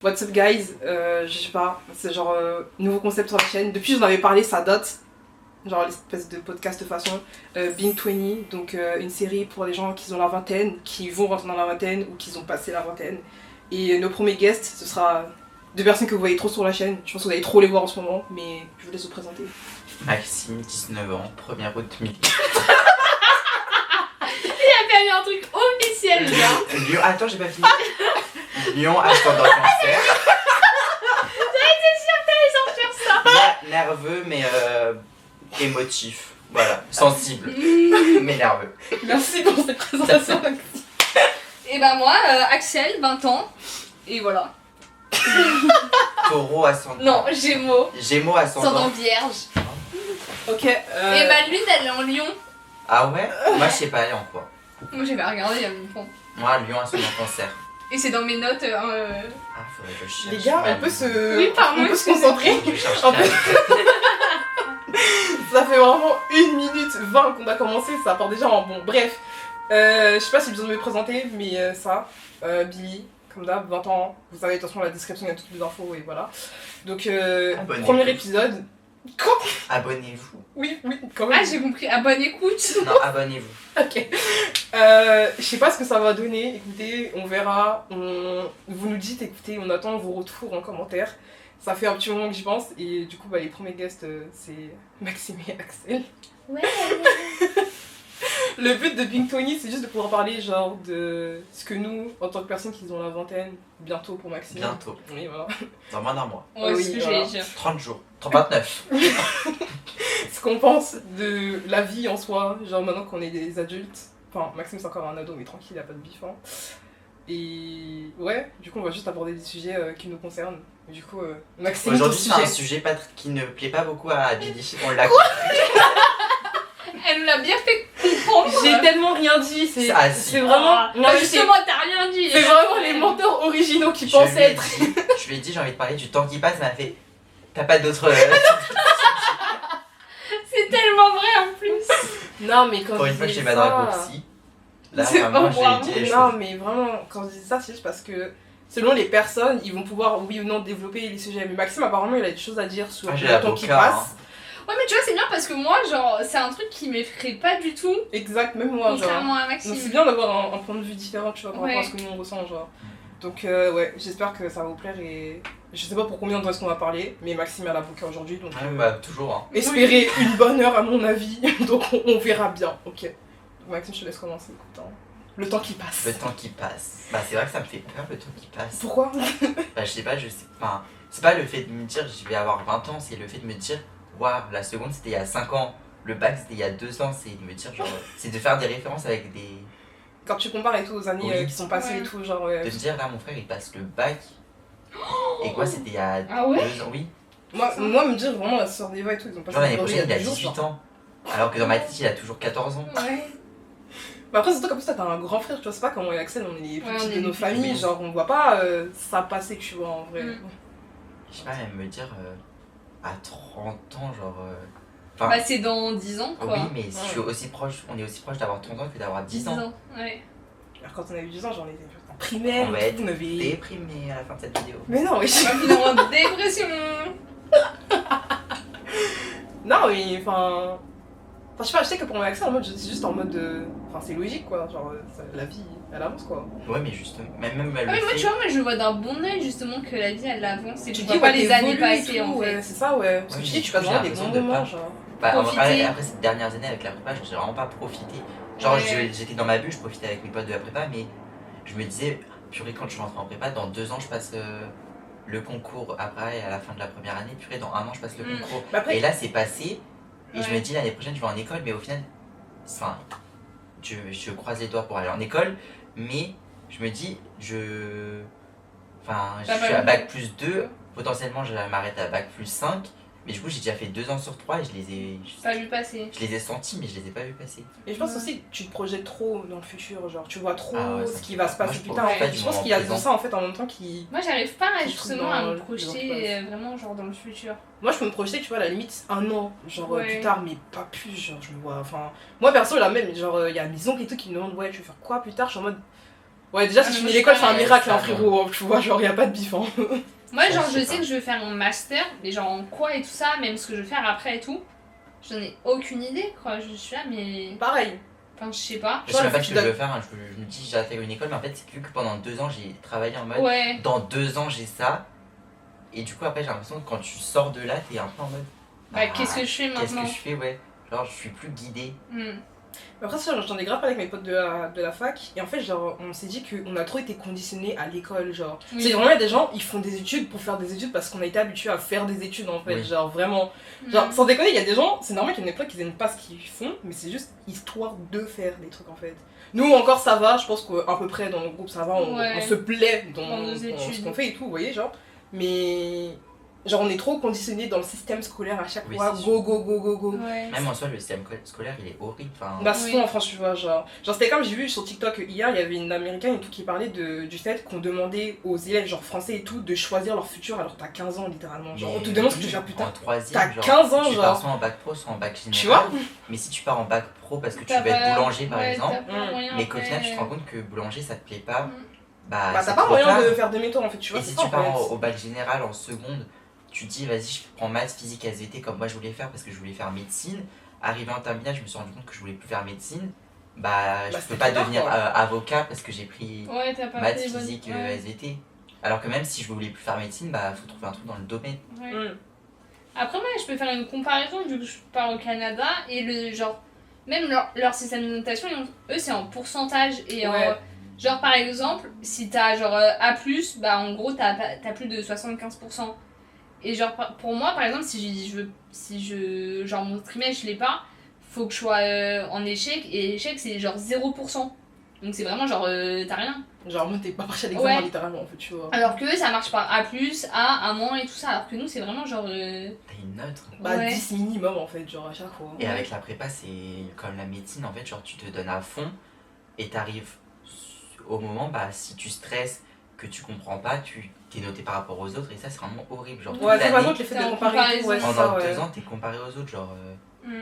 What's up guys, je sais pas, c'est genre nouveau concept sur la chaîne. Depuis j'en avais parlé, ça date. Genre l'espèce de podcast de façon Being 20, donc une série pour les gens qui ont la vingtaine, qui vont rentrer dans la vingtaine ou qui ont passé la vingtaine. Et nos premiers guests, ce sera deux personnes que vous voyez trop sur la chaîne. Je pense que vous allez trop les voir en ce moment, mais je vous laisse vous présenter. Maxime, 19 ans, 1er août 2000. Il a perdu un truc officiel, là. Lyon, attends, j'ai pas fini. Lyon, ascendant cancer. J'avais été sûre que t'allais sortir ça. Nerveux, mais émotif. Voilà, sensible, mais nerveux. Merci pour cette présentation. Et bah moi, Axel, 20 ans. Et voilà. Taureau, ascendant. Non, Gémeaux. Gémeaux, ascendant. Ascendant Vierge. Ok. Et ma lune, elle est en Lion. Ah ouais? Moi, je sais pas aller en quoi. Moi, j'ai pas regardé il y a longtemps. Moi, Lyon, ascendant cancer. Et c'est dans mes notes. Ah, faudrait que je cherche. Les gars, on peut se, Oui, pardon, on peut se concentrer. Je cherche En fait, ça fait vraiment 1 minute 20 qu'on a commencé, ça part déjà en bon. Bref, je sais pas si j'ai besoin de me présenter, mais Billy, comme d'hab, 20 ans. Vous savez, de toute façon, la description, il y a toutes les infos et voilà. Donc, Abonnez-vous. premier épisode. Quoi? Abonnez-vous. Oui, quand même. Ah, j'ai compris. Ah, bonne écoute. Non, abonnez-vous. Ok. Je sais pas ce que ça va donner, écoutez, on verra. Vous nous dites, écoutez, on attend vos retours en commentaire. Ça fait un petit moment que j'y pense, et du coup, les premiers guests, c'est Maxime et Axel. Ouais. Le but de Being 20, c'est juste de pouvoir parler genre de ce que nous, en tant que personnes qui ont la vingtaine, bientôt pour Maxime. Bientôt. Oui, voilà. Dans moins d'un mois. Ouais, Oui, c'est ce que voilà. j'allais dire. 30 jours. 29. Ce qu'on pense de la vie en soi, genre maintenant qu'on est des adultes. Enfin, Maxime c'est encore un ado, mais tranquille, il a pas de bif. Hein. Et ouais, du coup, on va juste aborder des sujets qui nous concernent. Et du coup, Maxime, ton Aujourd'hui, c'est un sujet. sujet qui ne plaît pas beaucoup à Billy. On l'a compris. Elle nous l'a bien fait comprendre. J'ai tellement rien dit, c'est Ah, si. c'est vraiment. Non, Bah, mais c'est justement, t'as rien dit. c'est vraiment les menteurs originaux qui pensaient être. Je lui ai dit, j'ai envie de parler du temps qui passe, elle m'a fait. T'as pas d'autres. C'est tellement vrai en plus. Non, mais quand Pour je une fois que disais j'ai pas de ça- raccourci. Là, C'est vraiment, pas je lui ai moi. dit les Non, choses. mais vraiment, quand je dis ça, c'est juste parce que selon les personnes, ils vont pouvoir, oui ou non, développer les sujets. Mais Maxime, apparemment, il a des choses à dire sur Ah, j'ai le temps qui l'avocat, passe. Ouais, mais tu vois, c'est bien parce que moi, genre, c'est un truc qui m'effraie pas du tout. Exact, même moi, genre. Contrairement à Donc Maxime. c'est bien d'avoir un point de vue différent, tu vois, par rapport à Ouais. ce que nous on ressent, genre. Donc ouais, j'espère que ça va vous plaire et je sais pas pour combien de temps est-ce qu'on va parler, mais Maxime est à l'avocat aujourd'hui, donc Ah, bah, toujours. Hein. espérez une bonne heure à mon avis, donc on verra bien, ok. Donc, Maxime, je te laisse commencer, écoute, hein. Le temps qui passe. Le temps qui passe. Bah, c'est vrai que ça me fait peur, le temps qui passe. Pourquoi? Bah, je sais pas, Enfin, c'est pas le fait de me dire je vais avoir 20 ans, c'est le fait de me dire, waouh, la seconde c'était il y a 5 ans, le bac c'était il y a 2 ans, c'est de me dire, genre, c'est de faire des références avec des. Quand tu compares et tout aux années Oui. qui sont passées Ouais. et tout, genre. De me dire, là, mon frère il passe le bac. Et quoi, c'était il y a Ah ouais 2 ans, oui. Moi, me dire vraiment la sœur d'Eva et tout, ils ont passé Genre l'année le brevet prochaine il a deux jours, 18 genre. ans. Alors que dans ma tête il a toujours 14 ans. Ouais. Mais après, c'est toi comme ça, t'as un grand frère, tu vois, c'est pas comme moi et Axel, on est les plus Ouais, petits on est de les nos plus familles, petits. genre on voit pas ça passer, tu vois, en vrai. Mm. Je sais pas, même me dire, à 30 ans, genre. Enfin, Bah, c'est dans 10 ans, quoi. oui, mais je suis aussi proche, on est aussi proche d'avoir 30 ans que d'avoir 10 ans. Ouais. Alors quand on avait 10 ans, j'en étais en primaire, On va et être tout, on avait... déprimé à la fin de cette vidéo. Mais non, mais Finalement, dépression. non, mais enfin... Enfin, je sais pas, je sais que pour mon accent, en mode, c'est juste en mode de... Enfin, c'est logique, quoi, genre, la vie, elle avance, quoi. Ouais, mais justement, même Ah, mais moi, tu vois, moi, je vois d'un bon oeil justement que la vie, elle avance et Tu tu dis, vois pas ouais, les années t'évolues et passées, tout, en ouais, fait. c'est ça, ouais. Parce que Ouais, tu mais dis, tu passes j'ai vraiment des l'impression bons de moments, pas- genre. Profiter. Après ces dernières années avec la prépa, j'ai vraiment pas profité. Genre, Ouais. j'étais dans ma bulle, je profitais avec mes potes de la prépa, mais je me disais, purée, quand je suis rentré en prépa, dans 2 ans, je passe le concours. Après, à la fin de la première année, purée, dans 1 an, je passe le Mm. concours. Mais après, Et là, c'est passé, et je Ouais. me dis, l'année prochaine, je vais en école, mais au final, enfin, je croise les doigts pour aller en école, mais je me dis, enfin, je T'as suis pas à eu- bac plus 2, potentiellement, je vais m'arrêter à bac plus 5, mais du coup, j'ai déjà fait 2 ans sur 3 et Pas vu passer. je les ai sentis, mais je les ai pas vus passer. et je pense aussi que tu te projettes trop dans le futur, genre, tu vois trop Ah ouais, ça ce qui me va fait se peur. passer Moi, plus je tard. profite pas Et du je pense moment qu'il y a de présent. ça, en fait, en même temps qui... Moi, j'arrive pas Je trouve justement dans à me le- dans le projeter vraiment, genre, dans le futur. Moi, je peux me projeter, tu vois, à la limite, 1 an, genre, Ouais. plus tard, mais pas plus, genre, je me vois, enfin... Moi, perso, là même, genre, il y a mes oncles et tout qui me demandent, ouais, tu veux faire quoi plus tard? Je suis en mode... Ouais, déjà, Ah, si mais tu moi, finis l'école, je c'est un suis miracle, hein, pareil, frérot. Tu vois, genre, y a pas de bif, hein. Moi, Ça, genre, je je sais sais pas. que je veux faire un master, mais genre en quoi et tout ça, même ce que je veux faire après et tout. J'en ai aucune idée, quoi. Je suis là, mais. Pareil. Enfin, je sais pas. Je sais même pas le ce fait que je que veux faire, hein. Je me dis j'intègre une école, mais en fait c'est vu que pendant 2 ans j'ai travaillé en mode Ouais. dans 2 ans j'ai ça, et du coup après j'ai l'impression que quand tu sors de là t'es un peu en mode Bah, qu'est-ce que je fais qu'est-ce maintenant? que je fais, ouais, genre je suis plus guidé. Hmm. Après ça, j'en ai grave parlé avec mes potes de la fac, et en fait, genre, on s'est dit qu'on a trop été conditionnés à l'école, genre. Oui. C'est vraiment, il y a des gens, ils font des études pour faire des études parce qu'on a été habitués à faire des études, en fait, Oui. genre, vraiment. Genre, Hmm. sans déconner, il y a des gens, c'est normal qu'il y en ait plein qui aiment pas ce qu'ils font, mais c'est juste histoire de faire des trucs, en fait. Nous, encore, ça va, je pense qu'à peu près, dans le groupe, ça va, Ouais. on se plaît Dans dans nos ce études. qu'on fait et tout, vous voyez, genre. Mais... Genre, on est trop conditionnés dans le système scolaire à chaque Oui, fois, c'est go, go, go, go, go. Ouais. Même en soi le système scolaire il est horrible, enfin Bah, Oui. souvent en France, tu vois, genre c'était comme j'ai vu sur TikTok hier, il y avait une américaine et tout qui parlait du fait qu'on demandait aux élèves, genre français et tout, de choisir leur futur alors que t'as 15 ans littéralement. Genre, on te demande ce que tu veux faire plus en tard. troisième, T'as genre, 15 ans, tu genre. pars soit en bac pro soit en bac général, Tu vois. mais si tu pars en bac pro parce que tu T'as veux être pas- boulanger par ouais, exemple, t'as pas Mm. moyen mais qu'au final après. tu te rends compte que boulanger ça te plaît pas, Mm. bah, Bah, c'est t'as pas trop moyen tard. de faire demi-tour en fait, tu vois. Et c'est si ça, tu en pars fait. au bac général en seconde, tu te dis vas-y je prends maths, physique, SVT comme moi je voulais faire parce que je voulais faire médecine. Arrivé en terminale, je me suis rendu compte que je voulais plus faire médecine. Bah je Bah, peux c'était pas trop tard, devenir quoi. avocat parce que j'ai pris Ouais, t'as pas maths, fait les bonnes- physique, ouais. SVT. Alors que même si je voulais plus faire médecine, bah faut trouver un truc dans le domaine. Ouais. Mm. Après, moi, je peux faire une comparaison vu que je pars au Canada et le genre, même leur système de notation, eux, c'est en pourcentage. Et Ouais. genre, par exemple, si t'as genre A, bah en gros, t'as plus de 75%. Et genre, pour moi, par exemple, genre mon trimestre, je l'ai pas, faut que je sois en échec et échec, c'est genre 0%. Donc c'est vraiment genre, t'as rien. Genre, moi, t'es pas parti à l'examen Ouais. littéralement en fait, tu vois. Alors que eux, ça marche par A, A, A- et tout ça. Alors que nous, c'est vraiment genre. T'as une note. Bah, Ouais. 10 minimum en fait, genre à chaque fois. Et avec la prépa, c'est comme la médecine en fait, genre tu te donnes à fond et t'arrives au moment, bah si tu stresses, que tu comprends pas, tu t'es noté par rapport aux autres et ça c'est vraiment horrible. Genre toute Ouais, c'est par l'année, contre, le fait T'es de en comparer et tout, ouais, c'est pendant ça, ouais. 2 ans, t'es comparé aux autres, genre. Mm.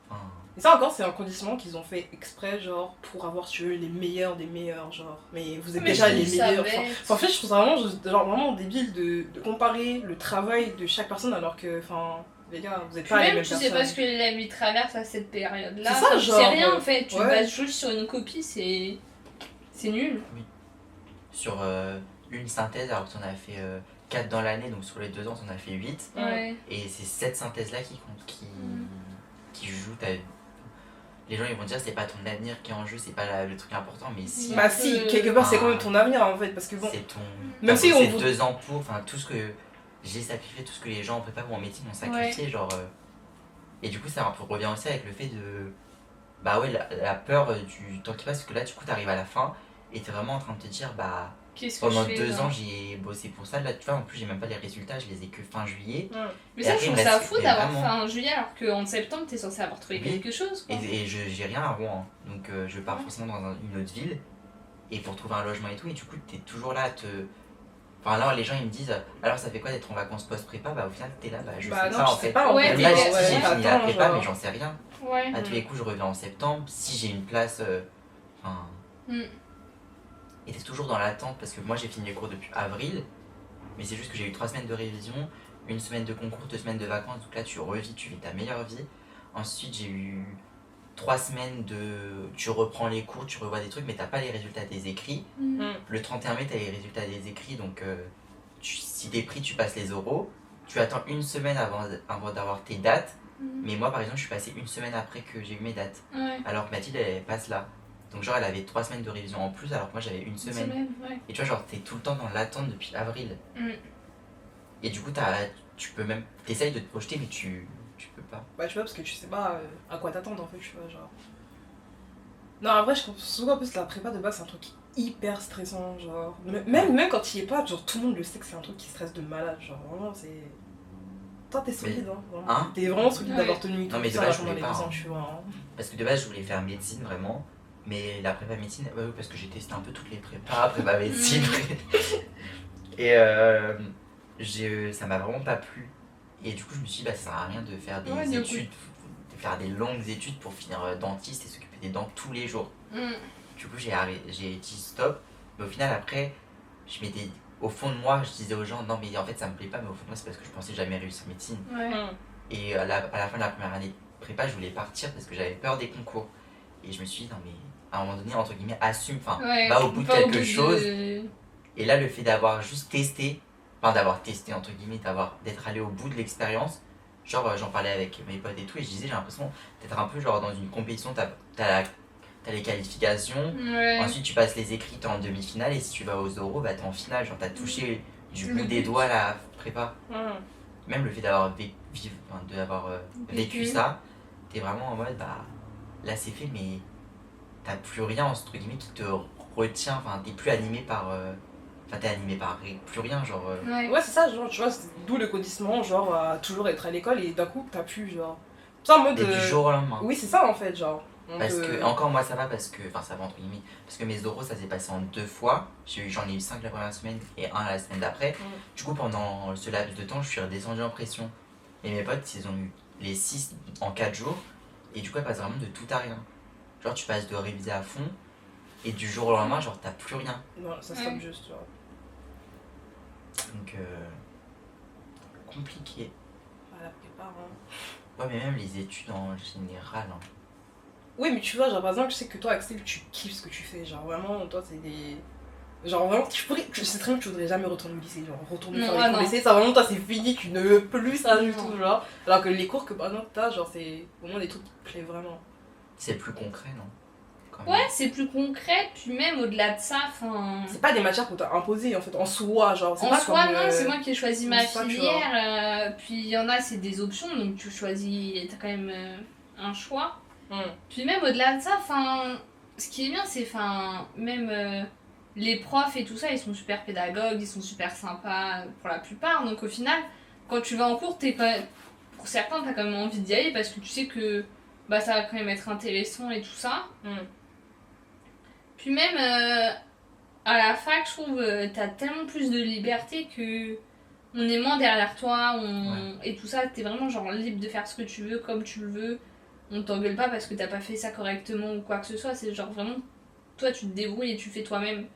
Enfin, Et ça encore, c'est un conditionnement qu'ils ont fait exprès, genre, pour avoir, si tu veux, les meilleurs des meilleurs, genre. Mais vous êtes Mais déjà je les trouve ça meilleurs. bête. Enfin, en fait, je trouve ça vraiment, genre, vraiment débile de comparer le travail de chaque personne alors que, enfin, les gars, vous êtes Puis pas les même, mêmes tu personnes. sais pas ce que la vie traverse à cette période-là. C'est ça, Enfin, genre, c'est rien en fait. Tu te ouais. bases juste sur une copie, c'est nul. sur une synthèse, alors que t'en as fait 4 dans l'année, donc sur les 2 ans, t'en as fait 8. Ouais. Ouais. Et c'est cette synthèse-là qui compte, qui joue ta. Les gens ils vont dire c'est pas ton avenir qui est en jeu, c'est pas le truc important, mais si. Bah, si, quelque part, c'est quand même ton avenir en fait, parce que bon. C'est ton. Même t'as si bossé on vous- 2 ans pour, enfin tout ce que j'ai sacrifié, tout ce que les gens en prépa ou en médecine ont sacrifié, genre. Et du coup, ça revient aussi avec le fait de. Bah ouais, la peur du temps qui passe, parce que là, du coup, t'arrives à la fin et t'es vraiment en train de te dire, bah. Qu'est-ce que Pendant je fais 2 là ans, j'ai bossé pour ça. Là, tu vois, en plus, j'ai même pas les résultats, je les ai que fin juillet. Mais Et ça, après, je il trouve me ça reste- fou mais d'avoir vraiment. fait un juillet alors qu'en septembre, t'es censé avoir trouvé Oui. quelque chose. Quoi. Et j'ai rien à Rouen, hein. Donc je pars forcément dans une autre ville. Et pour trouver un logement et tout, et du coup, t'es toujours là à te. Enfin, là, les gens ils me disent, alors ça fait quoi d'être en vacances post-prépa? Bah, au final, t'es là, bah, je Bah, sais non, pas je en sais fait. pas en Ouais, fait. Même là, mais si ouais, j'ai fini la attends, prépa, genre. mais j'en sais rien. Ouais. À tous les coups, je reviens en septembre. Si j'ai une place. Enfin. Mm. Et t'es toujours dans l'attente parce que moi j'ai fini les cours depuis avril, mais c'est juste que j'ai eu 3 semaines de révision, 1 semaine de concours, 2 semaines de vacances, donc là tu revis, tu vis ta meilleure vie. Ensuite j'ai eu 3 semaines de. Tu reprends les cours, tu revois des trucs, mais t'as pas les résultats des écrits. Mm. Le 31 mai, t'as les résultats des écrits, donc si t'es pris, tu passes les oraux. Tu attends 1 semaine avant d'avoir tes dates, Mm. mais moi par exemple je suis passé 1 semaine après que j'ai eu mes dates, Ouais. alors que Mathilde elle passe là. Donc genre elle avait 3 semaines de révision en plus alors que moi j'avais 1 Une semaine. ouais. Et tu vois genre t'es tout le temps dans l'attente depuis avril. Mm. Et du coup tu peux même, t'essayes de te projeter mais tu peux pas. Bah, tu vois, parce que tu sais pas à quoi t'attendre en fait, tu vois, genre. Non, en vrai, je pense souvent en plus la prépa de base, c'est un truc hyper stressant, genre. Même quand il y est pas, genre, tout le monde le sait que c'est un truc qui stresse de malade, genre, vraiment, c'est. Toi, t'es solide, hein, vraiment. Hein T'es vraiment solide Ouais. d'avoir tenu tout mais de ça base, je pendant voulais les pas, 2 ans, hein. tu vois. Hein. Parce que de base je voulais faire médecine vraiment. Mais la prépa médecine, ouais, parce que j'ai testé un peu toutes les prépas, prépa médecine. Et ça m'a vraiment pas plu. Et du coup je me suis dit bah ça sert à rien de faire des Ouais, du coup. études, de faire des longues études pour finir dentiste et s'occuper des dents tous les jours. Mm. Du coup j'ai dit stop, Mais au final, après, je m'étais. Au fond de moi, je disais aux gens, non, mais en fait, ça me plaît pas, mais au fond de moi, c'est parce que je pensais jamais réussir médecine. Ouais. Et à la fin de la première année de prépa, je voulais partir parce que j'avais peur des concours. Et je me suis dit, non, mais à un moment donné, entre guillemets, assume, enfin, Ouais, va au bout de pas au quelque bout chose. de- Et là, le fait d'avoir juste testé, enfin, d'avoir testé, entre guillemets, d'être allé au bout de l'expérience, genre, j'en parlais avec mes potes et tout, et je disais, j'ai l'impression d'être un peu, genre, dans une compétition, t'as les qualifications, Ouais. ensuite tu passes les écrits, t'es en demi-finale, et si tu vas aux euros, bah t'es en finale, genre, t'as touché du Le bout des but. doigts la prépa. Ouais. Même le fait d'avoir vécu Vécu. ça, t'es vraiment en mode, bah, là c'est fait, mais t'as plus rien, entre guillemets, qui te retient, enfin, t'es plus animé par. Enfin, t'es animé par plus rien, genre. Ouais. Ouais, c'est ça, genre, tu vois, c'est d'où le conditionnement, genre, à toujours être à l'école et d'un coup, t'as pu, genre. Ça en mode. Et du jour au lendemain. Oui, c'est ça en fait, genre. Donc, Parce que, encore moi ça va parce que, enfin ça va entre guillemets, parce que mes oraux ça s'est passé en 2 fois, j'en ai eu 5 la première semaine et 1 la semaine d'après. Du coup pendant ce laps de temps je suis redescendu en pression. Et mes potes ils ont eu les 6 en 4 jours et du coup elle passe vraiment de tout à rien. Genre tu passes de réviser à fond et du jour au lendemain genre t'as plus rien. Non, ça stoppe juste, tu vois. Donc compliqué. À la prépa, hein. Ouais mais même les études en général. Hein. Oui, mais tu vois, genre par exemple, je sais que toi, Axel, tu kiffes ce que tu fais. Genre vraiment, toi, c'est des. Genre vraiment, je sais très bien que tu voudrais jamais retourner au lycée. Genre retourner Non, faire les ah cours non. lycée, ça vraiment, toi, c'est fini, tu ne veux plus ça du Non. tout, genre. Alors que les cours que par exemple, t'as, genre, c'est au moins des trucs qui te plaisent vraiment. C'est plus concret non quand même. Ouais, c'est plus concret, puis même au-delà de ça, enfin. C'est pas des matières qu'on t'a imposées en fait, en soi, genre. C'est En pas soi, comme, non, c'est moi qui ai choisi ma c'est ça, tu filière, puis il y en a, c'est des options, donc tu choisis, t'as quand même un choix. Puis même au-delà de ça, enfin, ce qui est bien, c'est, enfin, même les profs et tout ça, ils sont super pédagogues, ils sont super sympas pour la plupart, donc au final, quand tu vas en cours, t'es quand même, pour certains, t'as quand même envie d'y aller parce que tu sais que bah, ça va quand même être intéressant et tout ça. Puis même à la fac, je trouve, t'as tellement plus de liberté que on est moins derrière toi, et tout ça, t'es vraiment genre libre de faire ce que tu veux, comme tu le veux. On t'engueule pas parce que t'as pas fait ça correctement ou quoi que ce soit, c'est genre vraiment, toi tu te débrouilles et tu fais toi-même.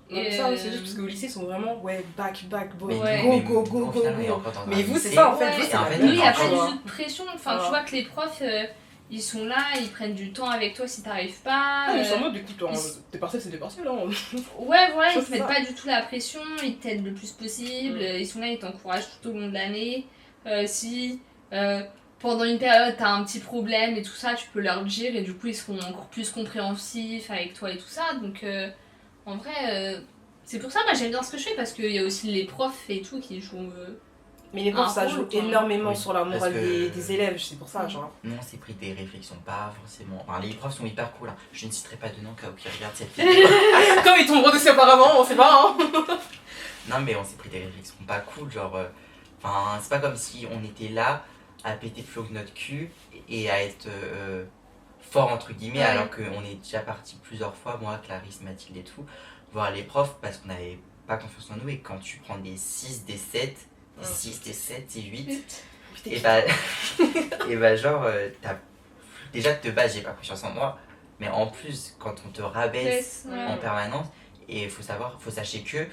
Et ça, c'est juste parce qu'au lycée, ils sont vraiment, ouais, back, Mais Ouais. go, mais go, nous, go, au go, final, on est go. encore dans un Mais vous, c'est lycée. ça en fait, Ouais. vous, Et c'est en la fait, même Nous, il n'y a nous, pas chose, du hein. tout de pression, enfin Voilà. tu vois que les profs, ils sont là, ils prennent du temps avec toi si t'arrives pas. Ah, mais c'est en mode, écoute, ils- t'es partiel, c'est des partiels, hein. Ouais, voilà, Ça, ils te c'est mettent ça. pas du tout la pression, ils t'aident le plus possible, ils sont là, ils t'encouragent tout au long de l'année. Si pendant une période t'as un petit problème et tout ça, tu peux leur dire et du coup ils seront encore plus compréhensifs avec toi et tout ça. Donc en vrai, c'est pour ça moi j'aime bien ce que je fais parce qu'il y a aussi les profs et tout qui jouent. Mais les profs, ça rôle, joue quoi. énormément Oui, sur la parce morale que- des élèves, c'est pour ça, genre. Nous, on s'est pris des réflexions, pas forcément. Enfin, les profs sont hyper cool. Hein. Je ne citerai pas de nom, cas où ils regardent cette vidéo. Comme ils tombent dessus apparemment, on sait pas, hein. Non, mais on s'est pris des réflexions pas cool. Genre, enfin, c'est pas comme si on était là à péter flot de notre cul et à être fort, entre guillemets, Ouais. alors qu'on est déjà parti plusieurs fois, moi, Clarisse, Mathilde et tout, voir les profs parce qu'on n'avait pas confiance en nous. Et quand tu prends des 6, des 7, des 6, des 7, des 8. Et bah, et bah genre, déjà de base, j'ai pas confiance en moi, mais en plus, quand on te rabaisse en permanence, et faut sachez que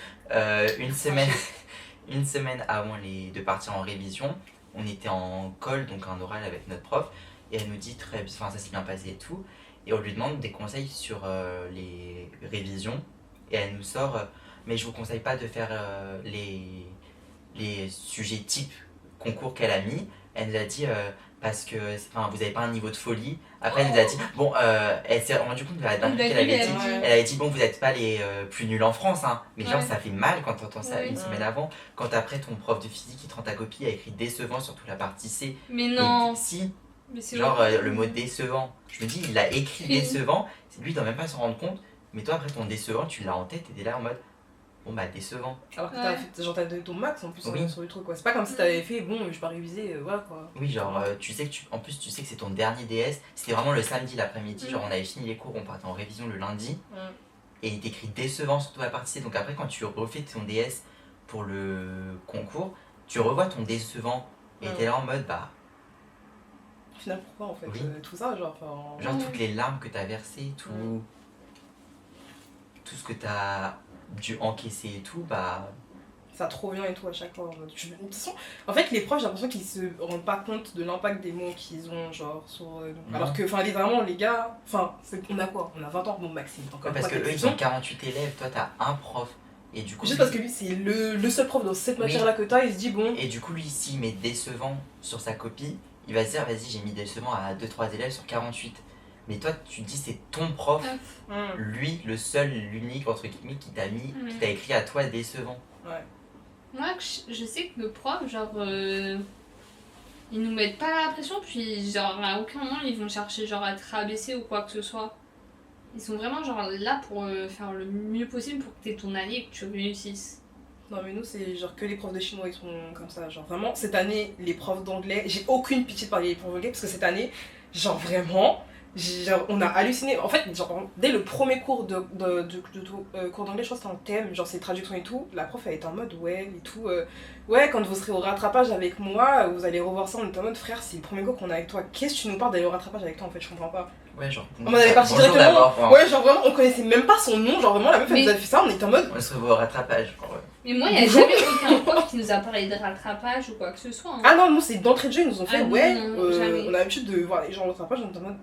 une semaine avant de partir en révision, on était en call, donc un oral avec notre prof, et elle nous dit très bien, enfin ça s'est bien passé et tout, et on lui demande des conseils sur les révisions, et elle nous sort, mais je vous conseille pas de faire les sujets type concours qu'elle a mis. Elle nous a dit parce que enfin, vous avez pas un niveau de folie. Après elle nous a dit bon elle s'est rendue compte de la dinguerie qu'elle avait dit. Elle avait dit bon vous n'êtes pas les plus nuls en France hein. Mais genre ça fait mal quand t'entends ça une semaine avant. Quand après ton prof de physique qui te rend ta copie a écrit décevant sur toute la partie C. Mais non. Et, si Mais c'est genre horrible. le mot décevant. Je me dis il a écrit décevant. Lui il doit même pas s'en rendre compte. Mais toi après ton décevant tu l'as en tête et t'es là en mode bon bah décevant. Alors que t'as donné ton max en plus Oui. sur le truc quoi. C'est pas comme si t'avais fait bon je vais pas réviser, voilà quoi. Oui, genre, tu sais que en plus, tu sais que c'est ton dernier DS. C'était vraiment le samedi l'après-midi. Genre, on avait fini les cours, on partait en révision le lundi. Et il t'écrit décevant sur toute la partie C. Donc, après, quand tu refais ton DS pour le concours, tu revois ton décevant. Et t'es là en mode, bah. Au final, pourquoi en fait Oui. tout ça, genre. Genre, toutes les larmes que t'as versées, tout tout ce que t'as dû encaisser et tout, bah. Ça trop bien et tout à chaque fois. De toute façon, en fait, les profs, j'ai l'impression qu'ils se rendent pas compte de l'impact des mots qu'ils ont, genre, sur nous. Alors que, enfin, littéralement, les gars, enfin, on a quoi? On a 20 ans, bon, Maxime. Ouais, parce que eux, ils ont 48 élèves, toi, t'as un prof. Et du coup, juste parce que lui, c'est le seul prof dans cette matière-là que t'as, il se dit, bon. Et du coup, lui, s'il met décevant sur sa copie, il va se dire, vas-y, j'ai mis décevant à 2-3 élèves sur 48. Mais toi, tu te dis, c'est ton prof, lui, le seul, l'unique, entre guillemets, qui t'a mis, qui t'a écrit à toi décevant. Ouais. Moi, je sais que nos profs, genre, ils nous mettent pas la pression, puis genre, à aucun moment, ils vont chercher genre à te rabaisser ou quoi que ce soit. Ils sont vraiment genre là pour faire le mieux possible pour que t'aies ton année et que tu réussisses. Non mais nous c'est genre que les profs de chinois ils sont comme ça, genre vraiment cette année les profs d'anglais, j'ai aucune pitié de parler des profs d'anglais parce que cette année, genre vraiment, genre, on a halluciné, en fait genre dès le premier cours cours d'anglais, je crois que c'était en thème, genre c'est traduction et tout, la prof elle était en mode ouais et tout, ouais quand vous serez au rattrapage avec moi, vous allez revoir ça, on était en mode frère c'est le premier cours qu'on a avec toi, qu'est-ce que tu nous parles d'aller au rattrapage avec toi en fait, je comprends pas. Ouais, genre. On avait parti directement. Ouais, genre vraiment, on connaissait même pas son nom. Genre vraiment, la meuf, elle nous a fait ça, on était en mode. On se revoit au rattrapage. Mais moi, il n'y a jamais aucun prof qui nous a parlé de rattrapage ou quoi que ce soit. Hein. Ah non, nous, c'est d'entrée de jeu, ils nous ont fait, ouais. Non, on a l'habitude de voir les gens au rattrapage, on était en mode.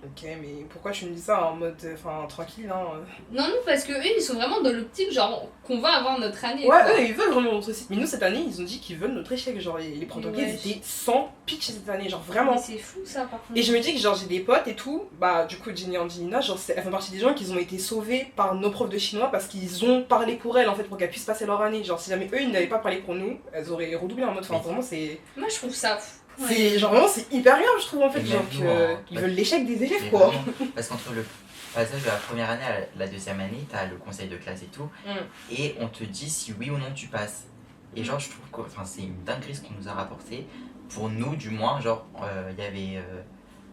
Ok, mais pourquoi tu me dis ça en mode. Enfin, tranquille, hein. Non, nous, parce que eux, ils sont vraiment dans l'optique, genre, qu'on va avoir notre année. Ouais, quoi. eux, ils veulent vraiment notre échec. Mais nous, cette année, ils ont dit qu'ils veulent notre échec. Genre, les profs d'anglais, ils étaient sans pitch cette année, genre vraiment. Mais c'est fou ça, par contre. Et je me dis que, genre, j'ai des potes et tout. Bah, du coup, Jenny et Angelina, genre, elles font partie des gens qui ont été sauvés par nos profs de chinois parce qu'ils ont parlé pour elles, en fait, pour qu'elles puissent passer leur année. Genre, si jamais eux, ils n'avaient pas parlé pour nous, elles auraient redoublé en mode. Enfin, vraiment, c'est. Moi, je trouve ça fou. C'est genre vraiment c'est hyper grave je trouve en fait, genre qu'ils veulent l'échec des élèves quoi. Vraiment, parce qu'entre le passage de la première année à la deuxième année, t'as le conseil de classe et tout, et on te dit si oui ou non tu passes. Et genre je trouve que c'est une dinguerie ce qu'on nous a rapporté. Pour nous du moins, genre il y avait...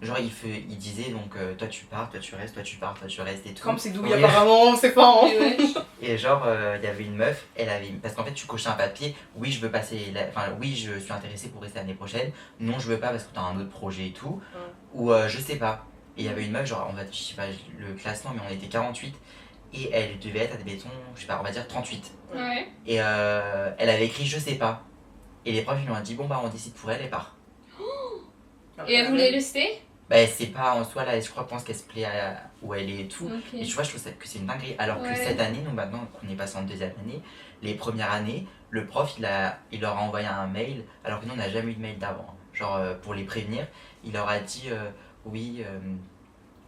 genre il disait donc toi tu pars, toi tu restes, toi tu pars, toi tu restes et tout. Comme c'est douille apparemment, c'est pas hein. Et genre il y avait une meuf, elle avait... Parce qu'en fait tu cochais un papier, oui je veux passer, enfin oui je suis intéressée pour rester l'année prochaine, non je veux pas parce que t'as un autre projet et tout, ou je sais pas. Et il y avait une meuf, genre on va, je sais pas le classement mais on était 48, et elle devait être à des bétons, je sais pas on va dire 38. Ouais. Et elle avait écrit je sais pas. Et les profs ils lui ont dit bon bah on décide pour elle, elle part. Et elle voulait rester? Bah c'est pas en soi là, je crois pense qu'elle se plaît à où elle est et tout. Okay. Et tu vois je trouve que c'est une dinguerie. Alors que cette année, nous maintenant qu'on est passé en deuxième année, les premières années, le prof il leur a envoyé un mail, alors que nous on n'a jamais eu de mail d'avant. Genre pour les prévenir, il leur a dit oui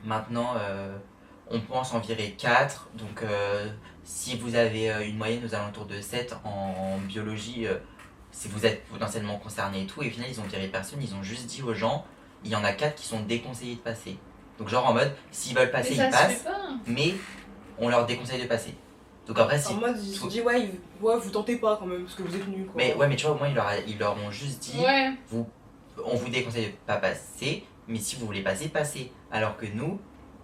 maintenant on pense en virer 4, donc si vous avez une moyenne aux alentours de 7 en biologie, si vous êtes potentiellement concerné et tout, et au final ils ont viré personne, ils ont juste dit aux gens, il y en a 4 qui sont déconseillés de passer. Donc genre en mode, s'ils veulent passer, ils passent, mais on leur déconseille de passer. Donc après si... En mode, ils se disent ouais, vous tentez pas quand même, parce que vous êtes nuls quoi. Mais ouais mais tu vois au moins ils leur ont juste dit, on vous déconseille de pas passer, mais si vous voulez passer, passez. Alors que nous,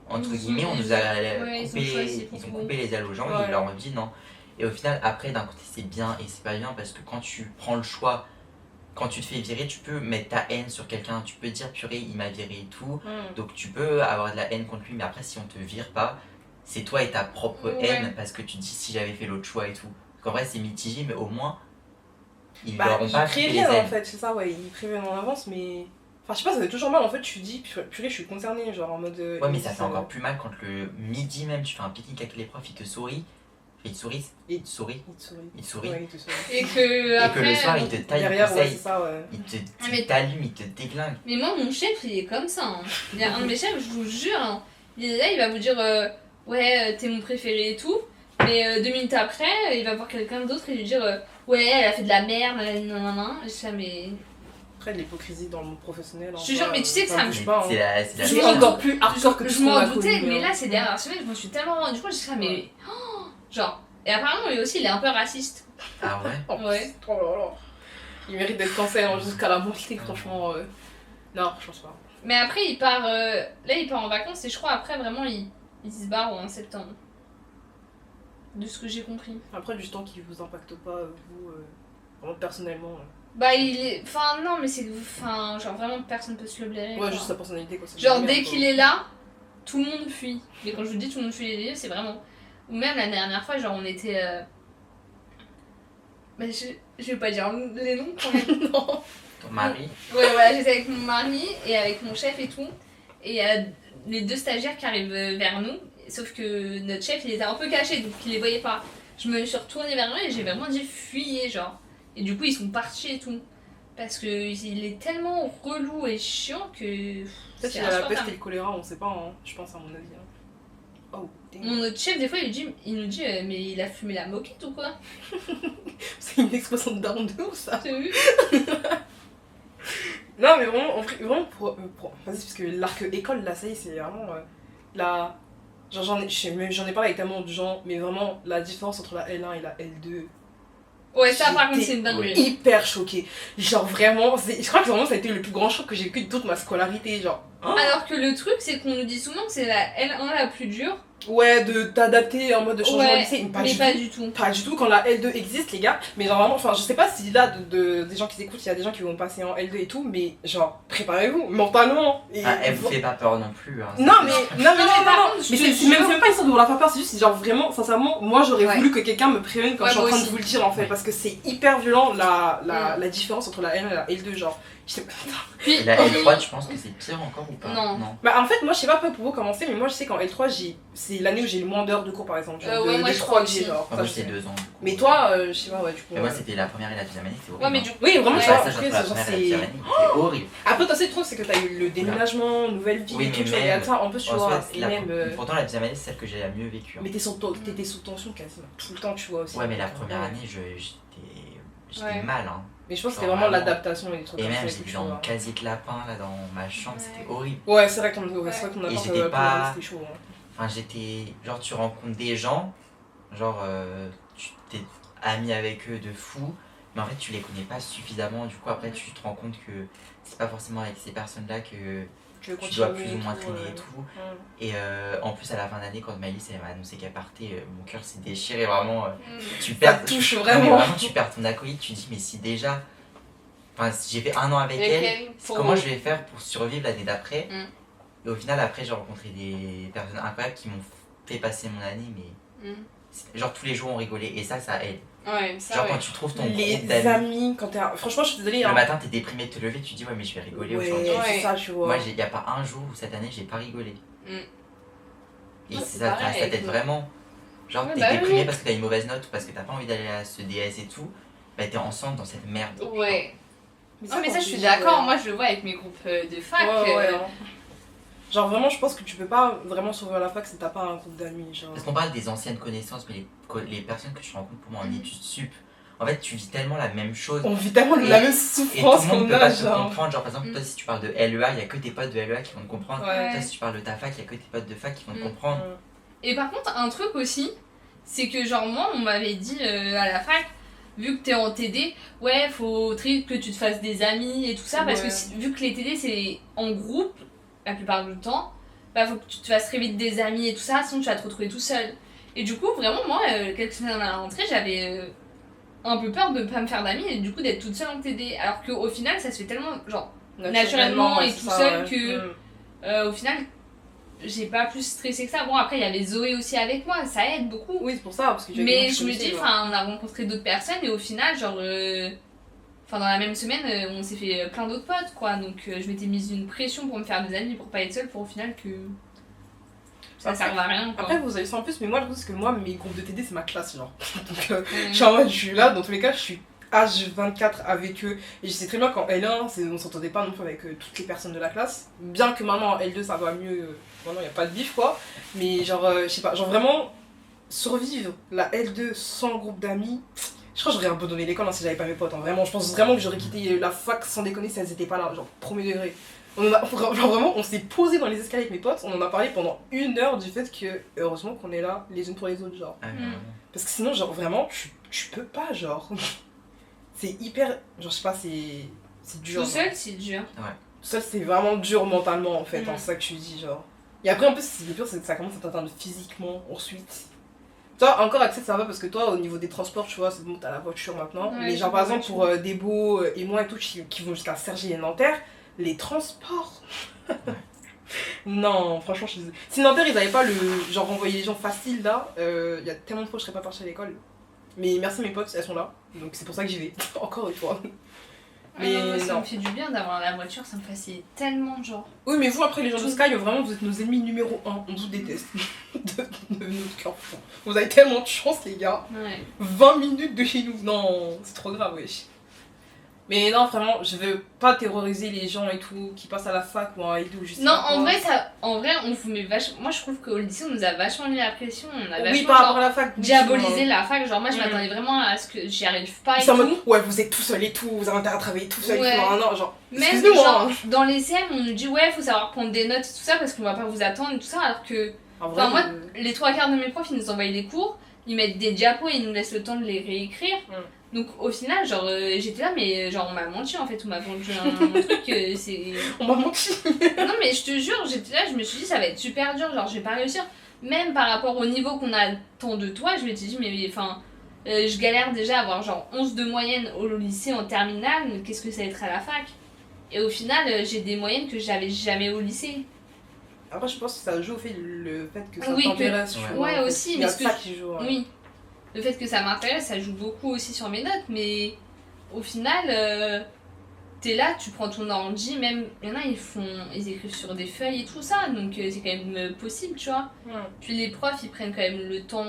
entre guillemets, on nous a ils ont coupé les ailes aux gens et ils leur ont dit non. Et au final, après, d'un côté, c'est bien et c'est pas bien parce que quand tu prends le choix, quand tu te fais virer, tu peux mettre ta haine sur quelqu'un, tu peux dire purée, il m'a viré et tout. Donc tu peux avoir de la haine contre lui, mais après, si on te vire pas, c'est toi et ta propre haine parce que tu te dis si j'avais fait l'autre choix et tout. Donc en vrai, c'est mitigé, mais au moins, ils leur ont pas coupé les ailes. En fait, c'est ça, ouais, ils préviennent en avance, mais. Enfin, je sais pas, ça fait toujours mal en fait, tu dis, purée, je suis concernée, genre en mode. Ouais, mais ça fait encore plus mal quand le midi même, tu fais un pique-nique avec les profs, ils te sourient. Ils te sourient. Ils te sourient. Ouais, et que le soir, ils te taillent derrière, le conseil. Ouais, c'est ça, ouais. Ils t'allument, ils te déglinguent. Mais moi, mon chef, il est comme ça. Hein. Il y a un de mes chefs, je vous jure, hein, il est là, il va vous dire ouais, t'es mon préféré et tout. Mais 2 minutes après, il va voir quelqu'un d'autre et lui dire ouais, elle a fait de la merde, nanana. Et ça, mais. Après, de l'hypocrisie dans le monde professionnel. Je te jure, mais tu sais que ça me. C'est encore plus hardcore que tout ce qu'on a connu. Je m'en doutais, mais là, ces dernières semaines, je me suis tellement rendu compte, je sais ça, mais. Genre. Et apparemment, lui aussi, il est un peu raciste. Ah ouais? Ouais. Oh là là. Il mérite d'être cancel jusqu'à la moitié, franchement. Non, je pense pas. Mais après, il part. Là, il part en vacances et je crois après, vraiment, il se barre en septembre. De ce que j'ai compris. Après, du temps qui vous impacte pas, vous, vraiment personnellement. Bah, il est. Enfin, non, mais c'est. Enfin, genre vraiment, personne peut se le blairer. Ouais, juste sa personnalité, quoi. Genre, dès qu'il est là, tout le monde fuit. Mais quand je vous dis tout le monde fuit les lieux, c'est vraiment. Ou même la dernière fois, genre on était. Mais je vais pas dire les noms quand même. Non. Ton mari. Ouais, voilà, j'étais avec mon mari et avec mon chef et tout. Et il y a les 2 stagiaires qui arrivent vers nous. Sauf que notre chef, il était un peu caché, donc il les voyait pas. Je me suis retournée vers eux et j'ai vraiment dit fuyez, genre. Et du coup, ils sont partis et tout. Parce que il est tellement relou et chiant que. Peut-être qu'il a la peste et le choléra, on sait pas, hein. Je pense à mon avis. Hein. Oh, dang. Mon autre chef, des fois, il nous dit mais il a fumé la moquette ou quoi? C'est une expression de daron de ouf, ça. T'as vu? Non, mais vraiment, pour vas-y, parce que l'arc école, là, ça y est, c'est vraiment la. Genre, j'en ai parlé avec tellement de gens, mais vraiment, la différence entre la L1 et la L2. Ouais, ça par contre, c'est une dinguerie. Hyper choquée. Genre, vraiment, je crois que vraiment, ça a été le plus grand choc que j'ai vécu de toute ma scolarité. Genre. Oh. Alors que le truc, c'est qu'on nous dit souvent que c'est la L1 la plus dure. Ouais, de t'adapter en mode de changement de lycée, mais pas du tout. Pas du tout quand la L2 existe, les gars. Mais genre vraiment, enfin, je sais pas si là, des gens qui écoutent, il y a des gens qui vont passer en L2 et tout, mais genre, préparez-vous mentalement. Et elle vous fait pas peur non plus. Hein, non, mais par contre, mais c'est même pas histoire de vous la faire peur, c'est juste genre vraiment, sincèrement, moi j'aurais voulu que quelqu'un me prévienne quand je suis en train de vous le dire en fait, parce que c'est hyper violent la différence entre la L1 et la L2, genre. Puis, la L3, tu penses que c'est pire encore ou pas? Non. Bah en fait, moi je sais pas pour vous commencer, mais moi je sais qu'en L3, c'est l'année où j'ai le moins d'heures de cours par exemple. Ouais, moi les je 3 crois que j'ai genre. Moi c'était 2 ans. Mais toi, je sais pas, ouais, du coup. Mais moi c'était la première et la deuxième année, c'était horrible. Ouais, mais du coup. Oui, vraiment, Ouais, tu vois, ça, après, la première et la deuxième année, c'était horrible. Après, toi, c'est trop, c'est que t'as eu le déménagement, nouvelle vie, Oui, et tout, mais tu vois, et ça, en plus, tu vois, et même. Pourtant, la deuxième année, c'est celle que j'ai la mieux vécue. Mais t'étais sous tension quasiment tout le temps, tu vois aussi. Ouais, mais la première année, j'étais mal, hein. Mais je pense que c'était vraiment l'adaptation et des trucs et comme ça. même, j'étais dans mon casier de lapin, là, dans ma chambre, c'était horrible. Ouais, c'est vrai qu'on a Et j'étais pas. C'était chaud. Enfin, genre, tu rencontres des gens, genre, tu t'es ami avec eux de fou, mais en fait, tu les connais pas suffisamment. Du coup, après, tu te rends compte que c'est pas forcément avec ces personnes-là que tu dois plus ou moins traîner et tout. Et en plus, à la fin d'année, quand Maëlys m'a annoncé qu'elle partait, mon cœur s'est déchiré vraiment. Tu perds, touche vraiment. Tu perds ton acolyte, tu te dis, mais si déjà. Enfin, si j'ai fait 1 an avec elle, comment je vais faire pour survivre l'année d'après? Et au final, après, j'ai rencontré des personnes incroyables qui m'ont fait passer mon année, mais. Genre, tous les jours, on rigolait, et ça aide. Ouais, ça, genre quand tu trouves ton groupe les amis, quand t'es. Franchement, je suis désolée. Le matin, t'es déprimé de te lever, tu te dis, ouais, mais je vais rigoler aujourd'hui. Ouais, c'est ça, tu vois. Moi, il n'y a pas un jour où cette année, j'ai pas rigolé. Et ça t'aide vraiment. Genre, t'es déprimé parce que t'as une mauvaise note ou parce que t'as pas envie d'aller à ce DS et tout, bah t'es ensemble dans cette merde. Ouais. Non, mais ça, je suis d'accord. Moi, je le vois avec mes groupes de fac. Genre vraiment, je pense que tu peux pas vraiment survivre à la fac si t'as pas un groupe d'amis. Genre. Parce qu'on parle des anciennes connaissances, mais les personnes que tu rencontres pour moi en études sup, en fait, tu vis tellement la même chose. On vit tellement la même souffrance qu'on a, genre. Comprendre. Genre, par exemple, toi, si tu parles de LEA, il y a que tes potes de LEA qui vont te comprendre. Toi, si tu parles de ta fac, il y a que tes potes de fac qui vont te comprendre. Et par contre, un truc aussi, c'est que genre moi, on m'avait dit à la fac, vu que t'es en TD, ouais, faut très que tu te fasses des amis et tout ça, parce que vu que les TD c'est en groupe, la plupart du temps, bah faut que tu te fasses très vite des amis et tout ça, sinon tu vas te retrouver tout seul. Et du coup, vraiment, moi, quelques semaines avant la rentrée, j'avais un peu peur de pas me faire d'amis et du coup d'être toute seule en TD. Alors qu'au final, ça se fait tellement, genre, naturellement et tout seul que au final, j'ai pas plus stressé que ça. Bon, après, il y avait Zoé aussi avec moi, ça aide beaucoup. Oui, c'est pour ça, parce que mais je me dis, enfin, on a rencontré d'autres personnes et au final, genre, enfin, dans la même semaine, on s'est fait plein d'autres potes, quoi. Donc, je m'étais mise une pression pour me faire des amis, pour pas être seule, pour au final que ça serve à rien, quoi. Après, vous avez ça en plus, mais moi, le truc, c'est que moi, mes groupes de TD, c'est ma classe, genre. Donc, je suis en mode, je suis là, dans tous les cas, je suis H24 avec eux. Et je sais très bien qu'en L1, on s'entendait pas non plus avec toutes les personnes de la classe. Bien que maintenant, en L2, ça va mieux. Maintenant, il n'y a pas de bif, quoi. Mais genre, je sais pas, genre vraiment, survivre la L2 sans groupe d'amis. Je crois que j'aurais abandonné l'école si j'avais pas mes potes. Hein. Vraiment, je pense vraiment que j'aurais quitté la fac sans déconner si elles étaient pas là, genre premier degré. Genre vraiment, on s'est posé dans les escaliers avec mes potes, on en a parlé pendant 1 heure du fait que, heureusement qu'on est là les unes pour les autres, genre. Parce que sinon, genre vraiment, tu peux pas, genre. C'est hyper. Genre, je sais pas, c'est dur. Tout seul, c'est dur. Ouais. Tout seul, c'est vraiment dur mentalement, en fait, c'est ça que tu dis, genre. Et après, en plus, le pire, c'est que ça commence à t'atteindre physiquement ensuite. Toi, encore accès, ça va parce que toi, au niveau des transports, tu vois, c'est bon, t'as la voiture maintenant. Ouais, mais genre, par exemple, pour Debo et moi et tout, qui vont jusqu'à Cergy et Nanterre, les transports. Non, franchement, je suis désolée. Si Nanterre, ils avaient pas le genre envoyer les gens faciles là, il y a tellement de fois que je serais pas partie à l'école. Mais merci mes potes, elles sont là. Donc c'est pour ça que j'y vais. Encore une fois. Mais Mais ça non. me fait du bien d'avoir la voiture, ça me facilite tellement, genre. Oui, mais vous, après les gens de Sky, vraiment, vous êtes nos ennemis numéro 1. On vous déteste. de notre cœur. Vous avez tellement de chance, les gars. Ouais. 20 minutes de chez nous. Non, c'est trop grave, wesh. Mais non, vraiment, je veux pas terroriser les gens et tout qui passent à la fac ou à Edo. Non, en vrai, on vous met vachement. Moi, je trouve qu'au lycée, on nous a vachement mis la pression. On a Oui, vachement par rapport genre, à la fac. diabolisé la fac. Genre, moi, je Mm. m'attendais vraiment à ce que j'y arrive pas et C'est en tout. mode, ouais, vous êtes tout seul et tout, vous avez intérêt à travailler tout seul Ouais. et tout. Non, genre, Même excusez-moi. genre, Hein. dans les CM, on nous dit ouais, faut savoir prendre des notes et tout ça parce qu'on va pas vous attendre et tout ça. Alors que En vrai, enfin, moi, les trois quarts de mes profs, ils nous envoient des cours, ils mettent des diapos et ils nous laissent le temps de les réécrire. Donc au final, genre, j'étais là, mais genre, on m'a menti en fait, on m'a vendu un truc, c'est. on m'a menti. Non, mais je te jure, j'étais là, je me suis dit, ça va être super dur, genre, je vais pas réussir. Même par rapport au niveau qu'on attend de toi, je me suis dit, mais enfin, je galère déjà à avoir genre 11 de moyenne au lycée en terminale, mais qu'est-ce que ça va être à la fac? Et au final, j'ai des moyennes que j'avais jamais au lycée. Après, je pense que ça joue au fait le fait que ça Oui, que- t'intéresse. tu vois, ouais, en fait. aussi, Il y a mais ce ça que qui joue. Ouais. Oui, le fait que ça m'intéresse, ça joue beaucoup aussi sur mes notes, mais au final, t'es là, tu prends ton ordi, même, il y en a, ils écrivent sur des feuilles et tout ça, donc c'est quand même possible, tu vois. Ouais. Puis les profs, ils prennent quand même le temps,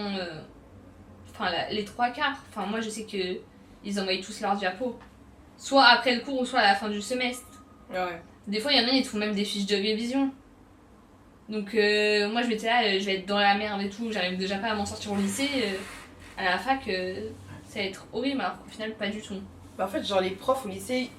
enfin les trois quarts, enfin moi je sais que ils envoient tous leurs diapos, soit après le cours ou soit à la fin du semestre. Ouais. Des fois, il y en a, ils te font même des fiches de révision. Donc moi je m'étais là, je vais être dans la merde et tout, j'arrive déjà pas à m'en sortir au lycée, à la fac, ça va être horrible, alors qu'au final, pas du tout. Bah, en fait, genre, les profs au lycée,